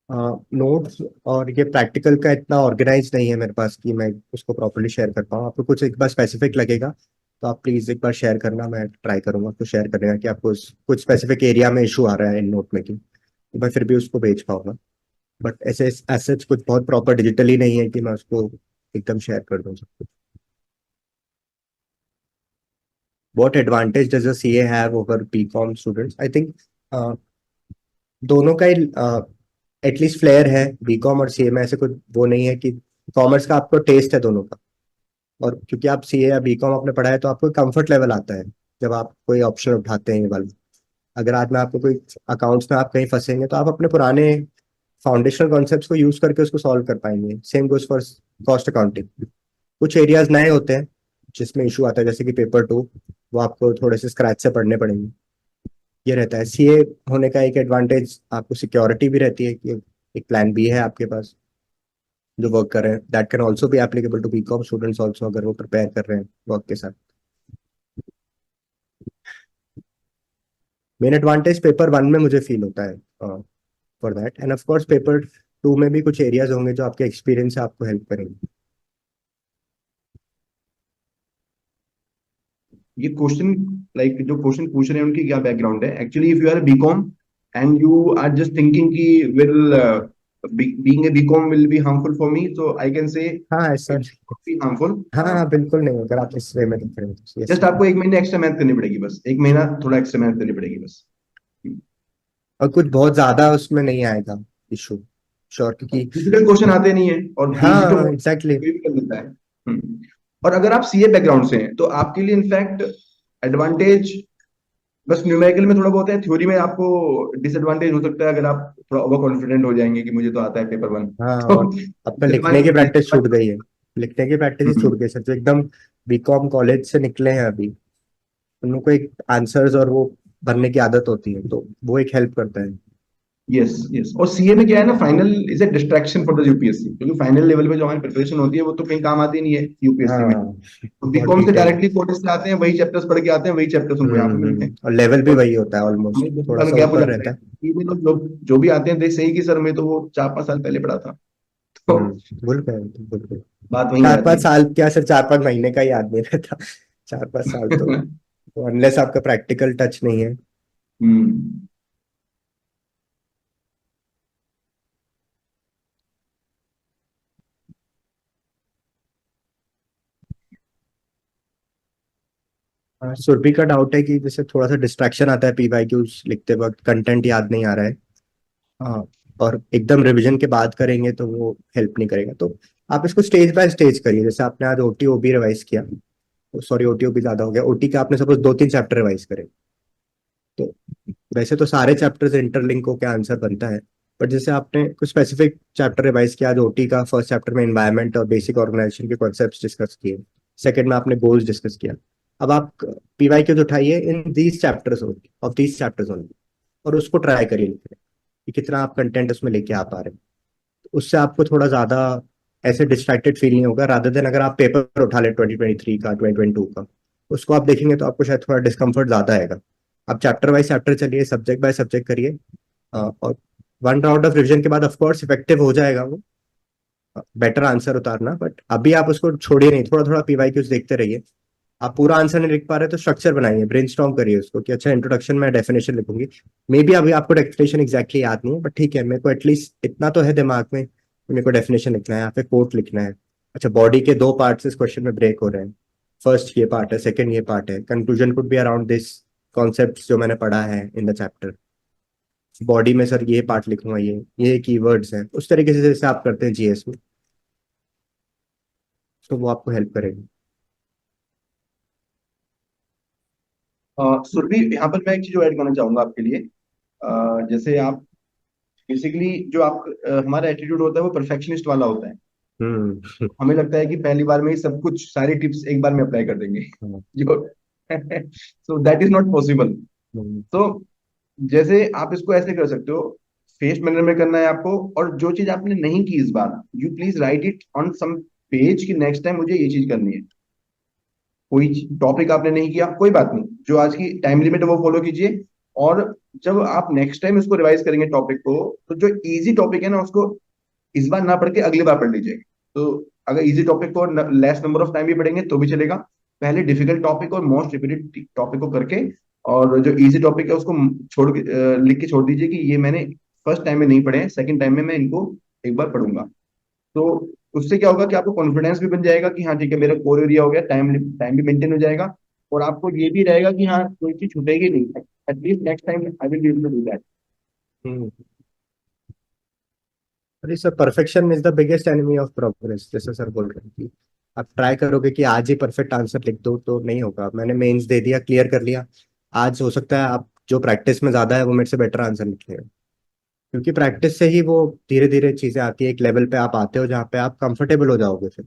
नोट्स और ये प्रैक्टिकल का इतना ऑर्गेनाइज नहीं है मेरे पास कि मैं उसको प्रॉपर्ली शेयर कर पाऊँ। आपको कुछ एक बार स्पेसिफिक लगेगा तो आप प्लीज एक बार शेयर करना, मैं ट्राई करूंगा आपको शेयर करने का कि आपको कुछ स्पेसिफिक एरिया में इशू आ रहा है इन नोट में की, तो मैं फिर भी उसको भेज पाऊंगा। बट ऐसे ऐसे कुछ बहुत प्रॉपर डिजिटली नहीं है कि मैं उसको एकदम शेयर कर दूं सब कुछ। What advantage does a CA have over BCom students? I think दोनों का ही एटलीस्ट फ्लेयर है। बीकॉम और सीए में ऐसे कुछ वो नहीं है कि कॉमर्स का आपको टेस्ट है दोनों का, और क्योंकि आप सीए या बीकॉम आपने पढ़ा है तो आपको कंफर्ट लेवल आता है जब आप कोई ऑप्शन उठाते हैं ये वाला। अगर आज में आपको कोई अकाउंट्स में आप कहीं फंसेंगे तो आप अपने पुराने फाउंडेशनल कॉन्सेप्ट्स को यूज करके उसको सॉल्व कर पाएंगे। Same goes for cost accounting. कुछ एरियाज नए होते हैं जिसमें इशू आता है, जैसे कि पेपर 2, वो आपको थोड़े से स्क्रैच से पढ़ने पड़ेंगे। ये रहता है सीए होने का एक एडवांटेज, आपको सिक्योरिटी भी रहती है कि एक प्लान बी है आपके पास जो वर्क कर रहे हैं। That can also be applicable to BCom students also, अगर वो प्रिपेयर कर रहे हैं वर्क के साथ। मेन एडवांटेज पेपर 1 में मुझे फील होता है for that, and of course paper 2 में भी कुछ एरियाज होंगे जो आपके एक्सपीरियंस से आपको हेल्प करेंगे। ये क्वेश्चन लाइक जो क्वेश्चन पूछ रहे हैं उनकी क्या बैकग्राउंड है? Actually if you are BCom and you are just thinking कि will being a BCom will be harmful for me, so I can say हाँ ऐसा, it should not be harmful. हाँ हाँ बिल्कुल नहीं, अगर आप इस वे में देख रहे हो तो yes। जस्ट आपको 1 महीने एक्स्ट्रा मेहनत करनी पड़ेगी, बस 1 महीना थोड़ा एक्स्ट्रा मेहनत करनी पड़ेगी बस। और कुछ बहुत ज्यादा उसमें नहीं आएगा इशू, श्योर, क्योंकि डिफिकल्ट क्वेश्चन आते नहीं है, और इजी तो हाँ एग्जैक्टली। कोई भी कर लेता है। और अगर आप सीए बैकग्राउंड से हैं तो आपके लिए इनफैक्ट एडवांटेज बस न्यूमेरिकल में थोड़ा बहुत है। थ्योरी में आपको डिसएडवांटेज हो सकता है अगर आप थोड़ा ओवर कॉन्फिडेंट हो जाएंगे कि मुझे तो आता है पेपर 1। हाँ, तो और आपका लिखने की प्रैक्टिस छूट गई है, लिखने की प्रैक्टिस ही छूट हम्म, गई सर। जो एकदम बीकॉम कॉलेज से निकले हैं अभी, उनको एक आंसर्स और वो भरने की आदत होती है, तो वो एक हेल्प करता है। Yes yes. और सीए में क्या है ना, final is a distraction for the UPSC, क्योंकि फाइनल लेवल पे जो हमारी प्रिपरेशन होती है वो तो कहीं काम आती नहीं है यूपीएससी में। हाँ, तो बहुत बीकॉम से डिटेल। डायरेक्टली कॉलेज से आते हैं, वही चैप्टर्स पढ़ के आते हैं, वही चैप्टर्स उनको यहाँ पे मिलते हैं। और लेवल भी और वही होता है, ऑलमोस्ट हमें दो थोड़ा साल सा गैप हो ऊपर जाता रहता है। है। ये लोग जो भी आते हैं देख सही कि सर मैं तो वो 4-5 साल पहले पढ़ा था। तो भूल गए, भूल गए। बात वहीं आ चार जाती पांच साल क्या सर, 4 5 महीने का याद नहीं रहता। 4 5 साल है। तो अनलेस आपका प्रैक्टिकल टच नहीं है। हम्म। सुरभि का डाउट है कि जैसे थोड़ा सा डिस्ट्रैक्शन आता है पीवाईक्यूज लिखते वक्त, कंटेंट याद नहीं आ रहा है। हाँ, और एकदम रिवीजन के बाद करेंगे तो वो हेल्प नहीं करेगा। तो आप इसको स्टेज बाय स्टेज करिए। जैसे आपने आज ओटी ओबी रिवाइज किया, सॉरी ओटी ओबी ज्यादा हो गया, ओटी का आपने सपोज 2 3 चैप्टर रिवाइज करे, तो वैसे तो सारे चैप्टर्स इंटरलिंक होकर आंसर बनता है। बट जैसे आपने कुछ स्पेसिफिक चैप्टर रिवाइज किया, आज ओटी का फर्स्ट चैप्टर में एनवायरनमेंट और बेसिक ऑर्गेनाइजेशन के कॉन्सेप्ट्स डिस्कस किए, सेकंड में आपने गोल्स डिस्कस किया। अब आप पीवाईक्यूज उठाइए in these chapters only, of these chapters only, और उसको ट्राई करिए लिखने कि कितना आप कंटेंट उसमें लेके आ पा रहे हैं। उससे आपको थोड़ा ज्यादा ऐसे डिस्ट्रैक्टेड फील नहीं होगा, रादर देन अगर आप पेपर उठा ले 2023 का, 2022 का, उसको आप देखेंगे तो आपको शायद थोड़ा डिस्कम्फर्ट ज्यादा आएगा। आप चैप्टर बाय चैप्टर चलिए, सब्जेक्ट बाय सब्जेक्ट करिए। और वन राउंड ऑफ रिविजन के बाद ऑफ कोर्स इफेक्टिव हो जाएगा वो, बेटर आंसर उतारना। बट अभी आप उसको छोड़िए नहीं, थोड़ा थोड़ा पीवाईक्यूज देखते रहिए। आप पूरा आंसर नहीं लिख पा रहे तो स्ट्रक्चर बनाइए, ब्रेनस्टॉर्म करिए उसको कि अच्छा इंट्रोडक्शन में डेफिनेशन लिखूंगी। मे बी अभी आपको डेफिनेशन एग्जैक्टली याद नहीं है, बट ठीक है, मेरे को एटलीस्ट इतना तो है दिमाग में कि मेरे को डेफिनेशन लिखना है, यहाँ पे कोट लिखना है। अच्छा, बॉडी के 2 पार्ट्स इस क्वेश्चन में ब्रेक हो रहे हैं, फर्स्ट ये पार्ट है, सेकंड ये पार्ट है, conclusion could be around this concept जो मैंने पढ़ा है इन द चैप्टर। बॉडी में सर ये पार्ट लिखूंगा, ये कीवर्ड्स हैं, उस तरीके से जैसे आप करते हैं जीएस में, तो वो आपको हेल्प करेगी। सुरभि, यहाँ पर मैं एक चीज ऐड करना चाहूंगा आपके लिए। जैसे आप बेसिकली जो आप हमारा एटीट्यूड होता है वो परफेक्शनिस्ट वाला होता है। हम्म। हमें लगता है कि पहली बार में ही सब कुछ सारी टिप्स एक बार में अप्लाई कर देंगे। जो so that is not possible. Hmm. तो जैसे आप इसको ऐसे कर सकते हो, फेस मैनर में करना है आपको, और जो चीज आपने नहीं की इस बार, you please write it on some page कि नेक्स्ट टाइम मुझे ये चीज करनी है। कोई टॉपिक आपने नहीं किया, कोई बात नहीं, जो आज की टाइम लिमिट है वो फॉलो कीजिए। और जब आप नेक्स्ट टाइम इसको रिवाइज करेंगे टॉपिक को, तो जो इजी टॉपिक है ना उसको इस बार ना पढ़ के अगली बार पढ़ लीजिएगा। तो अगर इजी टॉपिक को लेस नंबर ऑफ टाइम भी पढ़ेंगे तो भी चलेगा। पहले डिफिकल्ट टॉपिक और मोस्ट रिपीटेड टॉपिक को करके, और जो इजी टॉपिक है उसको छोड़ के लिख के छोड़ दीजिए कि ये मैंने फर्स्ट टाइम में नहीं पढ़े, सेकंड टाइम में मैं इनको एक बार पढ़ूंगा। तो उससे क्या होगा कि आपको कॉन्फिडेंस भी बन जाएगा कि हाँ ठीक है, मेरा कोर एरिया हो गया, टाइम टाइम भी मेंटेन हो जाएगा। और आपको ये भी रहेगा कि हाँ कोई चीज छूटेगी नहीं, at least next time I will be able to do that. Hmm. अरे sir, perfection is the biggest enemy of progress, जैसे सर बोल रहे हैं कि आप ट्राई करोगे कि आज ही परफेक्ट आंसर लिख दो तो नहीं होगा। मैंने मेंस दे दिया, क्लियर कर लिया, आज हो सकता है आप जो प्रैक्टिस में ज्यादा है वो मेरे से बेटर आंसर लिख लेगा। क्योंकि प्रैक्टिस से ही वो धीरे धीरे चीजें आती है, एक लेवल पे आप आते हो जहाँ पे आप कंफर्टेबल हो जाओगे फिर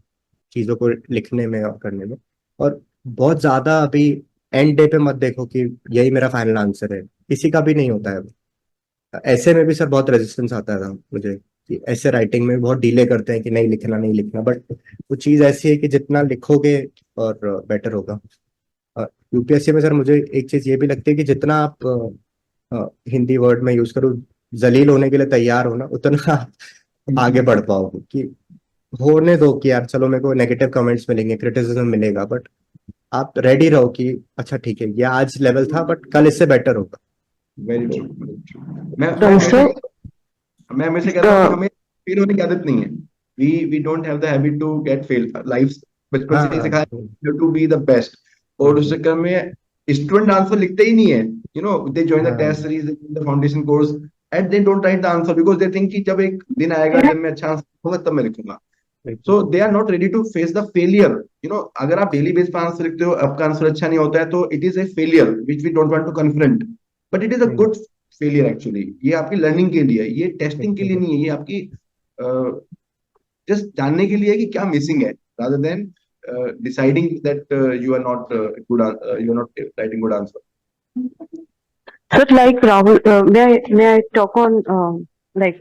चीजों को लिखने में और करने में। और बहुत ज्यादा अभी एंड डे पे मत देखो कि यही मेरा फाइनल आंसर है, किसी का भी नहीं होता है। ऐसे में भी सर बहुत रेजिस्टेंस आता था मुझे कि ऐसे राइटिंग में बहुत डीले करते हैं कि नहीं लिखना नहीं लिखना, बट वो चीज ऐसी है कि जितना लिखोगे और बेटर होगा। यूपीएससी में सर मुझे एक चीज ये भी लगती है कि जितना आप हिंदी वर्ड में यूज करो, जलील होने के लिए तैयार हो ना, उतना आप आगे बढ़ पाओगे। कि होने दो कि यार चलो मेरे को नेगेटिव कमेंट्स मिलेंगे, क्रिटिसिज्म मिलेगा, बट आप रेडी रहो कि अच्छा ठीक है, ये आज लेवल था बट कल इससे बेटर होगा। वेरी तो ट्रू, वेरी ट्रू। मैं हमेशा Also, मैं हमेशा कहता हूँ कि the हमें फेल होने की आदत नहीं है। We don't have the habit to get fail. Life बचपन से ही हाँ। सिखाया टू बी द बेस्ट। और उस चक्कर में स्टूडेंट आंसर लिखते ही नहीं है। दे जॉइन द टेस्ट हाँ। Series, the foundation course, and they don't write the answer because they think कि जब एक दिन आएगा जब मैं अच्छा आंसर लिखूंगा तब मैं लिखूंगा। So they are not ready to face the failure. अगर आप डेली बेस पर आंसर लिखते हो, आपका आंसर अच्छा नहीं होता है, तो it is a failure which we don't want to confront. But it is a good failure actually. ये आपकी लर्निंग के लिए है, ये टेस्टिंग के लिए नहीं है, ये आपकी जस्ट जानने के लिए है कि क्या मिसिंग है, rather than deciding that you are not good, you are not writing good answer. So, like Rahul, may I talk on like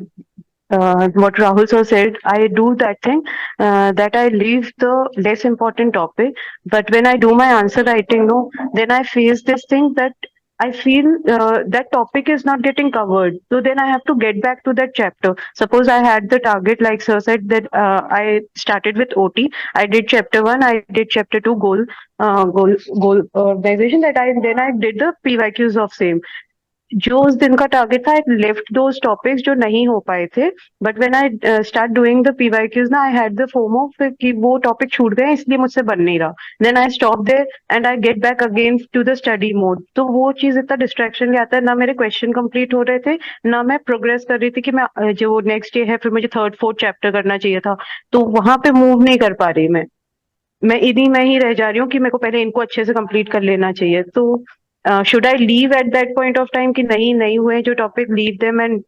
what Rahul sir said? I do that thing that I leave the less important topic, but when I do my answer writing, no, then I face this thing that I feel that topic is not getting covered. So then I have to get back to that chapter. Suppose I had the target, like sir said, that I started with OT. I did chapter one. I did chapter two goal organization. That I then I did the PYQs of same. जो उस दिन का target था I left those topics जो नहीं हो पाए थे but when I start doing the PYQs ना आई हैड द फोमो कि वो टॉपिक छूट गए इसलिए मुझसे बन नहीं रहा then I stop there and I get back again to the study mode तो वो चीज इतना डिस्ट्रैक्शन ले आता है ना मेरे क्वेश्चन कंप्लीट हो रहे थे ना मैं प्रोग्रेस कर रही थी कि मैं जो नेक्स्ट डे है फिर मुझे थर्ड फोर्थ चैप्टर करना चाहिए था तो वहां पे मूव नहीं कर पा रही मैं इन्हीं में ही रह जा रही हूँ कि मेरे को पहले इनको अच्छे से कंप्लीट कर लेना चाहिए तो should I leave at that point of time कि नहीं हुए जो topic leave them and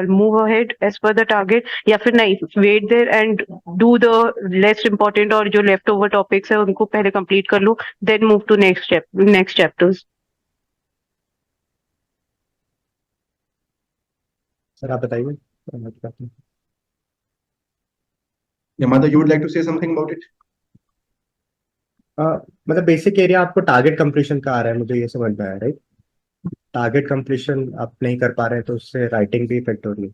move ahead as per the target या फिर नहीं wait there and do the less important और जो लेफ्ट ओवर टॉपिक्स है उनको पहले कंप्लीट कर लो then move to next chapters sir आप बताइए। Yamada, you would like to say something about it? मतलब बेसिक एरिया आपको टारगेट कंप्लीशन का आ रहा है, मुझे ये समझ में आया, राइट? टारगेट कंप्लीशन आप नहीं कर पा रहे हैं तो उससे राइटिंग भी इफेक्ट हो रही है।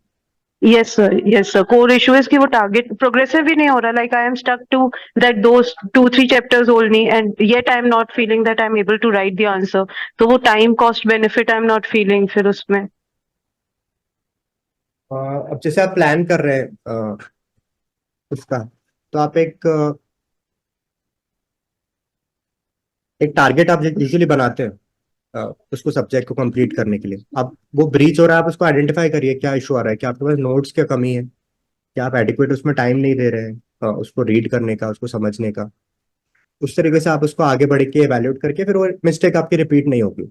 yes sir core issue is कि वो target progressive ही नहीं हो रहा like I am stuck to that those 2-3 chapters only and yet I am not feeling that I am able to write the answer तो वो time cost benefit I am not feeling फिर उसमें अब जैसे आप प्लान कर रहे हैं उसका तो आप एक टारगेट आप यूजुअली बनाते हैं उसको सब्जेक्ट को कंप्लीट करने के लिए। अब वो ब्रीच हो रहा है, आप उसको आइडेंटिफाई करिए क्या इशू आ रहा है, क्या आपके पास नोट्स की कमी है, क्या आप एडिक्वेट उसमें टाइम नहीं दे रहे हैं उसको रीड करने का, उसको समझने का। उस तरीके से आप उसको आगे बढ़ के एवेल्यूएट करके फिर वो मिस्टेक आपकी रिपीट नहीं होगी।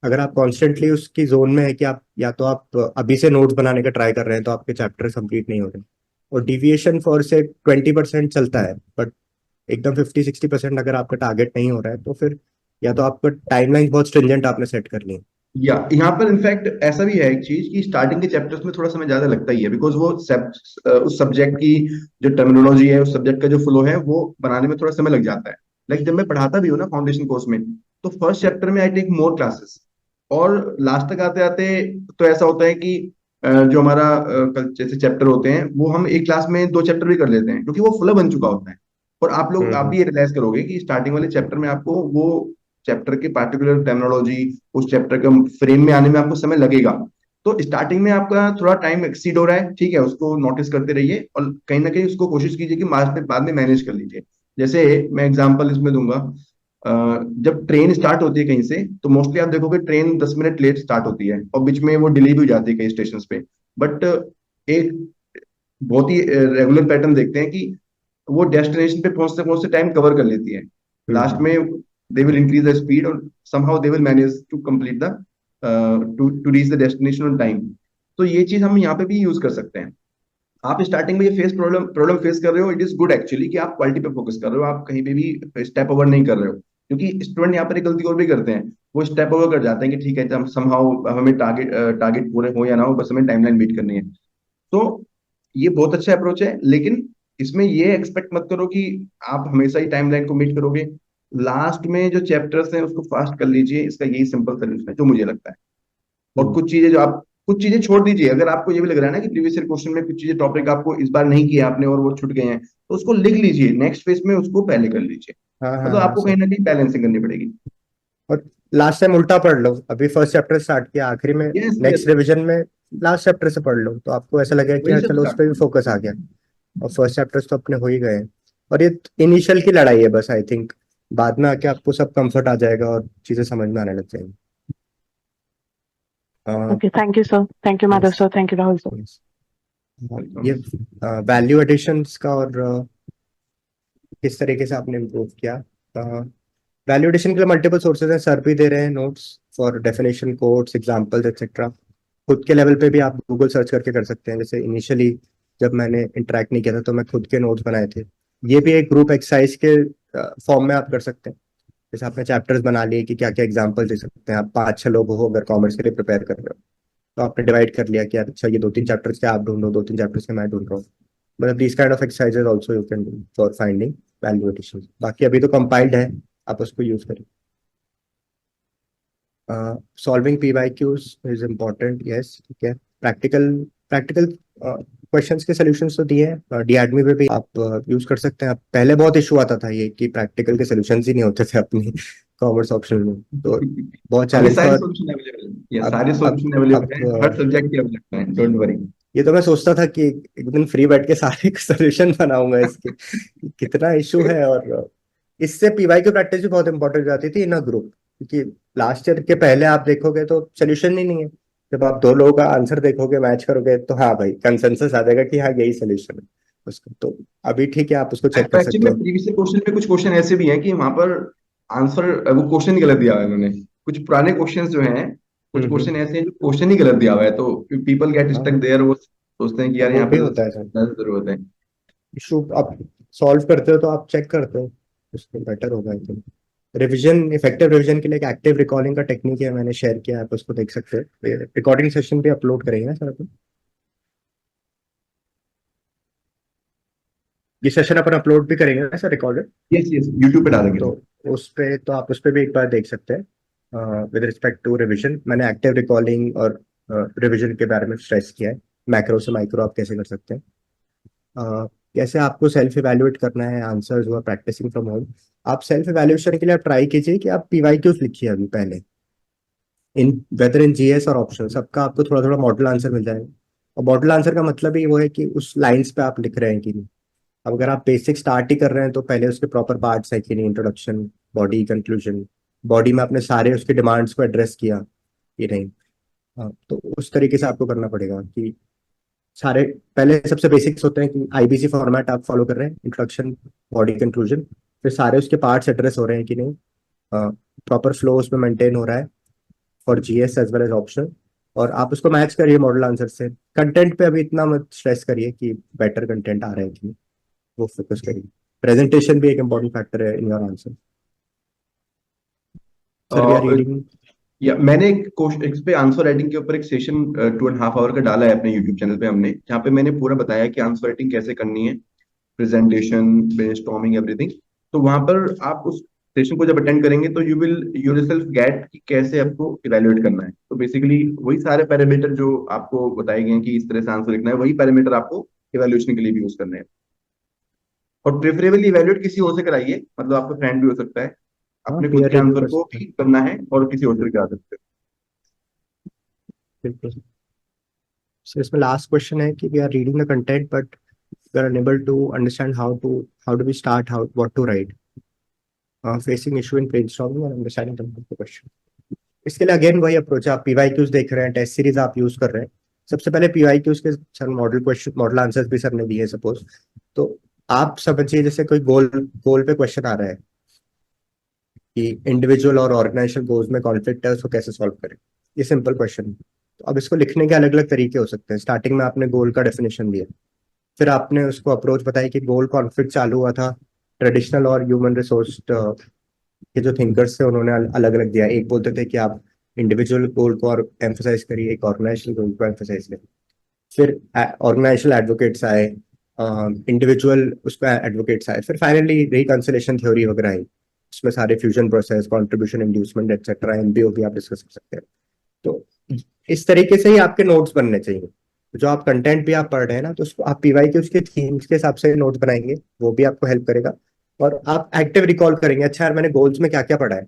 अगर आप कॉन्स्टेंटली उसकी जोन में है कि आप या तो आप अभी से नोट्स बनाने का ट्राई कर रहे हैं तो आपके चैप्टर कंप्लीट नहीं हो रहे, और डिविएशन फॉर से 20% चलता है, बट एकदम 50-60% अगर आपका टारगेट नहीं हो रहा है तो फिर या तो आपका टाइमलाइन बहुत स्ट्रिंजेंट आपने सेट कर ली। या यहाँ पर इनफैक्ट ऐसा भी है एक चीज कि स्टार्टिंग के चैप्टर्स में थोड़ा समय ज्यादा लगता ही है, बिकॉज वो उस सब्जेक्ट की जो टर्मिनोलॉजी है, उस सब्जेक्ट का जो फ्लो है वो बनाने में थोड़ा समय लग जाता है। लाइक जब मैं पढ़ाता भी हूँ ना फाउंडेशन कोर्स में, तो फर्स्ट चैप्टर में आई टेक मोर क्लासेस, और लास्ट तक आते आते तो ऐसा होता है कि जो हमारा जैसे चैप्टर होते हैं वो हम एक क्लास में 2 चैप्टर भी कर लेते हैं, क्योंकि वो फ्लो बन चुका होता है। और आप भी ये रियलाइज करोगे कि स्टार्टिंग वाले चैप्टर में आपको वो चैप्टर की पार्टिकुलर टर्मिनोलॉजी, उस चैप्टर के फ्रेम में आने में आपको समय लगेगा। तो स्टार्टिंग में आपका थोड़ा टाइम एक्सीड हो रहा है, ठीक है, उसको नोटिस करते रहिए और कहीं ना कहीं उसको कोशिश कीजिए कि बाद में मैनेज कर लीजिए। जैसे मैं एग्जांपल इसमें दूंगा, जब ट्रेन स्टार्ट होती है कहीं से, तो मोस्टली आप देखोगे ट्रेन 10 मिनट लेट स्टार्ट होती है और बीच में वो डिले भी हो जाती है कई स्टेशन पे। बट एक बहुत ही रेगुलर पैटर्न देखते हैं कि वो डेस्टिनेशन पे पहुंचते पहुंचते टाइम कवर कर लेती है। लास्ट में they will increase the speed or somehow they will manage to complete the to reach the destination on time। तो ये चीज हम यहाँ पे भी यूज कर सकते हैं। आप स्टार्टिंग में ये प्रॉब्लम फेस कर रहे हो, इट इज गुड एक्चुअली कि आप क्वालिटी पे फोकस कर रहे हो, आप कहीं पे भी स्टेप ओवर नहीं कर रहे हो। क्योंकि स्टूडेंट यहाँ पर एक गलती और भी करते हैं, वो स्टेप ओवर कर जाते हैं कि ठीक है समहाउ हमें टारगेट पूरे हो या ना हो, बस हमें टाइमलाइन बीट करनी है। तो ये बहुत अच्छा अप्रोच है, लेकिन इसमें ये एक्सपेक्ट मत करो कि आप हमेशा ही टाइमलाइन को मीट करोगे। लास्ट में जो चैप्टर्स हैं उसको फास्ट कर लीजिए, इसका यही सिंपल सोल्यूशन है जो मुझे लगता है। और कुछ चीजें छोड़ दीजिए। अगर आपको ये भी लग रहा है ना कि प्रीवियस ईयर क्वेश्चन में कुछ चीजें टॉपिक आपको इस बार नहीं किया आपने और वो छूट गए हैं, तो उसको लिख लीजिए, नेक्स्ट फेज में उसको पहले कर लीजिए। मतलब आपको कहीं ना कहीं बैलेंसिंग करनी पड़ेगी। और लास्ट टाइम उल्टा पढ़ लो, अभी फर्स्ट चैप्टर स्टार्ट किया, आखिरी में नेक्स्ट रिवीजन में लास्ट चैप्टर से पढ़ लो, तो आपको ऐसा लगेगा कि यार चलो उस पर भी फोकस आ गया और फर्स्ट चैप्टर्स तो अपने हो ही गए। और ये इनिशियल की लड़ाई है बस, आई थिंक बाद में आके आपको सब कंफर्ट आ जाएगा और चीजें समझ में आने लग जाएंगी। Okay thank you sir, thank you Madhav sir, thank you Rahul sir. ये वैल्यू एडिशंस का और किस तरीके से आपने इम्प्रूव किया। वैल्यू एडिशन के लिए मल्टीपल सोर्सेज हैं, सर भी दे रहे हैं notes for definition, codes, examples etcetera. खुद के लेवल पे भी आप गूगल सर्च करके कर सकते हैं। जैसे इनिशियली जब मैंने इंटरेक्ट नहीं किया था तो मैं खुद के नोट्स बनाए थे। ये भी एक ग्रुप एक्सरसाइज के फॉर्म में आप कर सकते हैं। जैसे आपने चैप्टर्स बना लिए कि क्या क्या एग्जांपल्स दे सकते हैं, आप 5-6 लोग हो अगर कॉमर्स के लिए प्रिपेयर कर रहे हो, तो आपने डिवाइड कर लिया कि अच्छा ये 2-3 चैप्टर्स के आप ढूंढो, 2-3 चैप्टर्स के मैं ढूंढ रहा हूँ। मतलब this kind of exercises also you can do for finding value addition. बाकी अभी तो कंपाइल्ड है, आप उसको यूज करें। Solving PYQs is important, yes, ठीक है। प्रैक्टिकल प्रैक्टिकल क्वेश्चंस के सॉल्यूशंस तो दिए हैं, डीएडमी पे भी आप यूज कर सकते हैं। आप पहले बहुत इशू आता था ये कि प्रैक्टिकल के सॉल्यूशंस ही नहीं होते थे अपनी कॉमर्स ऑप्शन में, तो बहुत अभी चैलेंज था। सारे और सॉल्यूशन अवेलेबल है, ये अब सारे अब सॉल्यूशन अवेलेबल है, हर अब सब्जेक्ट के अवेलेबल है, डोंट वरी। ये तो मैं सोचता था कि एक दिन फ्री बैठ के सारे सोल्यूशन बनाऊंगा इसके, कितना इशू है। और इससे पीवाई की प्रैक्टिस भी बहुत इंपॉर्टेंट हो जाती थी इन अ ग्रुप, क्योंकि लास्ट ईयर के पहले आप देखोगे तो सोल्यूशन ही नहीं है। जब आप दो लोगों का आंसर देखोगे, मैच करोगे, तो हाँ भाई कंसेंसस आ जाएगा कि हाँ यही सोल्यूशन है उसका। तो अभी ठीक है, आप उसको चेक कर एक्चुअली सकते में हो। प्रीवियस क्वेश्चन में कुछ क्वेश्चन ऐसे भी हैं कि वहां पर आंसर, वो क्वेश्चन ही गलत दिया हुआ है उन्होंने। कुछ पुराने क्वेश्चंस जो हैं, कुछ क्वेश्चन हम्म। ऐसे हैं जो क्वेश्चन ही गलत दिया हुआ है, तो पीपल गेट हाँ, स्टक देयर, वो सोचते हैं कि यार वो यहाँ भी पे तो होता है सर। ज्यादा जरूरत है। इशू आप सॉल्व करते हो तो आप चेक करते हो, उसको बेटर होगा I think. Revision, effective revision के लिए एक एक्टिव रिकॉलिंग का टेक्निक है, मैंने शेयर किया, आप उसको देख सकते हो। रिकॉर्डिंग सेशन भी अपलोड करेंगे ना सर अपन? ये सेशन अपन अपलोड भी करेंगे ना sir, recorded? Yes yes, YouTube पे डालेंगे तो सर। उस पे तो आप उस पे भी एक बार देख सकते हैं। विद रिस्पेक्ट टू रिवीजन मैंने एक्टिव रिकॉलिंग और रिवीजन के बारे में स्ट्रेस किया है। मैक्रो से माइक्रो आप कैसे कर सकते हैं, कैसे आपको सेल्फ इवेल्युएट करना है, आंसर्स हुआ प्रैक्टिसिंग फ्रॉम होम। आप सेल्फ इवेल्युएशन के लिए आप ट्राई कीजिए कि आप PYQs लिखिए अभी पहले, इन वेदर इन GS और ऑप्शन सबका आपको थोड़ा थोड़ा मॉडल आंसर मिल जाएगा। और मॉडल आंसर का मतलब ही वो है कि उस लाइंस पे आप लिख रहे हैं कि नहीं। अब अगर आप बेसिक स्टार्ट ही कर रहे हैं तो पहले उसके प्रॉपर पार्ट्स है कि नहीं, इंट्रोडक्शन, बॉडी, कंक्लूजन, बॉडी में आपने सारे उसके डिमांड्स को एड्रेस किया कि नहीं। हाँ, तो उस तरीके से आपको करना पड़ेगा कि सारे पहले सबसे बेसिक्स होते हैं कि IBC फॉर्मेट आप फॉलो कर रहे हैं, इंट्रोडक्शन, बॉडी, कंक्लूजन, फिर सारे उसके पार्ट्स एड्रेस हो रहे हैं कि नहीं, प्रॉपर फ्लो उसमें मेंटेन हो रहा है for GS as well as option. और आप उसको मैच करिए मॉडल आंसर से। कंटेंट पे अभी इतना मत स्ट्रेस करिए कि बेटर कंटेंट आ रहे हैं कि नहीं, वो फोकस करिए। प्रेजेंटेशन भी एक इम्पोर्टेंट फैक्टर है in your answer. Sir we are reading. या मैंने एक क्वेश्चन, इस पे आंसर राइटिंग के ऊपर एक सेशन 2.5 आवर का डाला है अपने यूट्यूब चैनल पे हमने, जहाँ पे मैंने पूरा बताया कि आंसर राइटिंग कैसे करनी है, प्रेजेंटेशन, ब्रेनस्टॉर्मिंग, एवरीथिंग। तो वहां पर आप उस सेशन को जब अटेंड करेंगे तो यू विल योरसेल्फ गेट कि कैसे आपको इवेलुएट करना है। तो बेसिकली वही सारे पैरामीटर जो आपको बताए गए हैं कि इस तरह से आंसर लिखना है, वही पैरामीटर आपको इवेल्युएशन के लिए भी यूज करने हैं। और प्रेफरेबली इवेल्युएट किसी और से कराइए, मतलब आपका फ्रेंड भी हो सकता है, हाँ, अपने खुद पीयर के रिव्यू आंसर कर को सकते भी हैं। करना है और किसी और से भी करा सकते बिल्कुल। सो इसमें लास्ट क्वेश्चन है कि we are reading the content but we are unable to understand how do we start, how what to write, facing issue in brainstorming and understanding the question. इसके लिए अगेन वही अप्रोच है, आप PYQs देख रहे हैं, टेस्ट सीरीज आप use कर रहे हैं। सबसे पहले PYQs के sir model question, model answers भी सर ने दिए सपोज, तो आप समझिए जैसे कोई गोल गोल पे क्वेश्चन आ रहा है कि इंडिविजुअल और ऑर्गेनाइजेशन गोल्स में कॉन्फ्लिक्ट है, उसको कैसे सॉल्व करें। ये सिंपल क्वेश्चन है। तो अब इसको लिखने के अलग अलग तरीके हो सकते हैं। स्टार्टिंग में आपने गोल का डेफिनेशन दिया, फिर आपने उसको अप्रोच बताई कि गोल कॉन्फ्लिक्ट चालू हुआ था ट्रेडिशनल और ह्यूमन रिसोर्स के जो थिंकर्स थे उन्होंने अलग अलग दिया। एक बोलते थे कि आप इंडिविजुअल गोल को और एम्फोसाइज करिए, एक ऑर्गेनाइजेशनल गोल को एम्फोसाइज करिए। फिर ऑर्गेनाइजेशनल एडवोकेट्स आए, इंडिविजुअल उसका एडवोकेट्स आए, फिर फाइनली रिकंसिलेशन थ्योरी वगैरह आई। उसमें सारे fusion process, contribution, inducement etcetera, MBO भी आप डिस्कस कर सकते हैं। तो इस तरीके से ही आपके नोट्स बनने चाहिए। जो आप कंटेंट भी आप पढ़ रहे हैं ना, तो उसको आप PY के उसके थीम्स के हिसाब से नोट बनाएंगे, वो भी आपको हेल्प करेगा। और आप एक्टिव रिकॉल करेंगे, अच्छा यार मैंने गोल्स में क्या क्या पढ़ा है,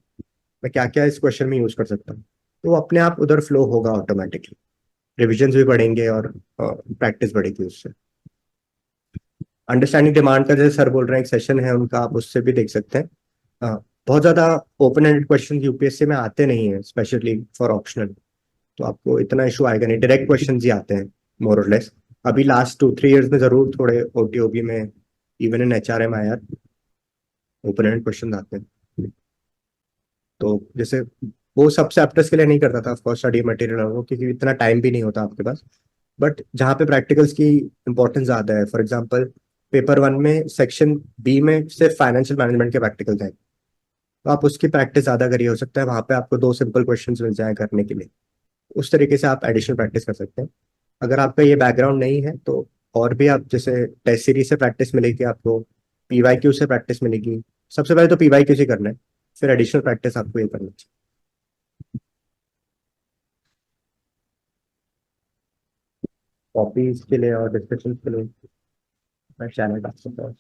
मैं क्या क्या इस क्वेश्चन में यूज कर सकता हूँ, तो वो अपने आप उधर फ्लो होगा ऑटोमेटिकली। रिविजन भी बढ़ेंगे और प्रैक्टिस बढ़ेगी उससे। अंडरस्टैंडिंग डिमांड का जैसे सर बोल रहे हैं एक सेशन है उनका, आप उससे भी देख सकते हैं। बहुत ज्यादा ओपन एंडेड क्वेश्चन यूपीएससी में आते नहीं है, स्पेशली फॉर ऑप्शनल, तो आपको इतना इशू आएगा नहीं, डायरेक्ट क्वेश्चन ही आते हैं मोर और लेस। अभी लास्ट 2-3 ईयर्स में जरूर थोड़े OTOB में, इवन इन HRM आया, ओपन एंडेड क्वेश्चन आते हैं। तो जैसे वो सब चैप्टर्स के लिए नहीं करता था ऑफकोर्स स्टडी मटेरियल वो, क्योंकि इतना टाइम भी नहीं होता आपके पास। बट जहाँ पे प्रैक्टिकल्स की इंपॉर्टेंस ज्यादा है, फॉर एग्जांपल पेपर 1 में सेक्शन B में सिर्फ फाइनेंशियल मैनेजमेंट के प्रैक्टिकल्स हैं, तो आप उसकी प्रैक्टिस ज्यादा करिए, हो सकता है वहां पे आपको 2 सिंपल क्वेश्चंस मिल जाए करने के लिए। उस तरीके से आप एडिशनल प्रैक्टिस कर सकते हैं। अगर आपका ये बैकग्राउंड नहीं है तो और भी आप जैसे टेस्ट सीरीज से प्रैक्टिस मिलेगी आपको, पीवाईक्यू से प्रैक्टिस मिलेगी। सबसे पहले तो पीवाईक्यू से करना है, फिर एडिशनल प्रैक्टिस आपको ये करना है। कॉपीज के लिए और डिस्कशन के लिए मैं चैनल डाल सकता हूँ।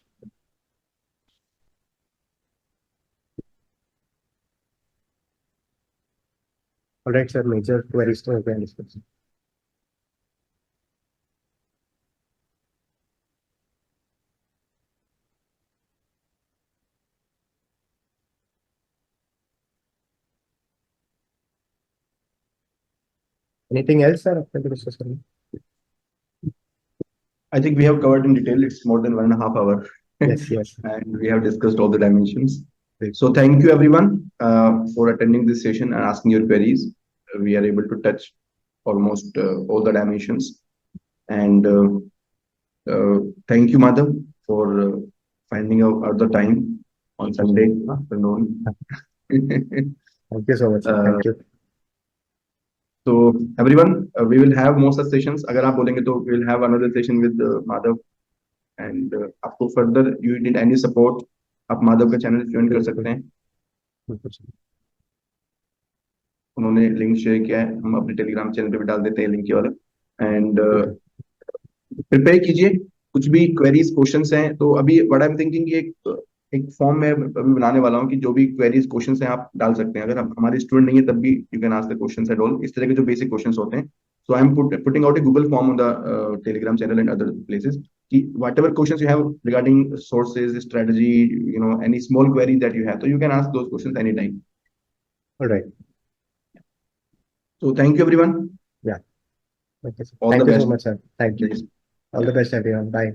ऑलराइट सर, मेजर क्वेरीज तो हो गए डिस्कशन। एनीथिंग एल्स सर आपने को डिस्कस करना? I think we have covered in detail. It's more than 1.5 hours. Yes, yes. And we have discussed all the dimensions. Great. So thank you everyone for attending this session and asking your queries. We are able to touch almost all the dimensions. And thank you, Madhav, for finding out the time on Sunday afternoon. Thank you so much sir. Thank you. So everyone, we will have more such sessions. अगर आप बोलेंगे तो we will have another session with Madhav. And आपको further you need any support, आप माधव का channel join कर सकते हैं। उन्होंने लिंक शेयर किया है, हम अपने टेलीग्राम चैनल पे भी डाल देते हैं लिंक वाला। एंड प्रिपेयर कीजिए, कुछ भी क्वेरीज क्वेश्चंस हैं तो अभी व्हाट आई एम थिंकिंग एक फॉर्म में अभी बनाने वाला हूँ कि जो भी क्वेरीज क्वेश्चंस हैं आप डाल सकते हैं। अगर आप हमारे स्टूडेंट नहीं है तब भी you can ask the questions at all, इस तरह के जो बेसिक क्वेश्चंस होते हैं। So I am putting out a Google form on the Telegram channel and other places कि whatever questions you have regarding sources, strategy, any small query that you have, so you can ask those questions anytime. All right. So thank you everyone. Yeah. Okay, sir. All Thank the you best. so much sir. Thank you. Yes. All the best everyone. Bye.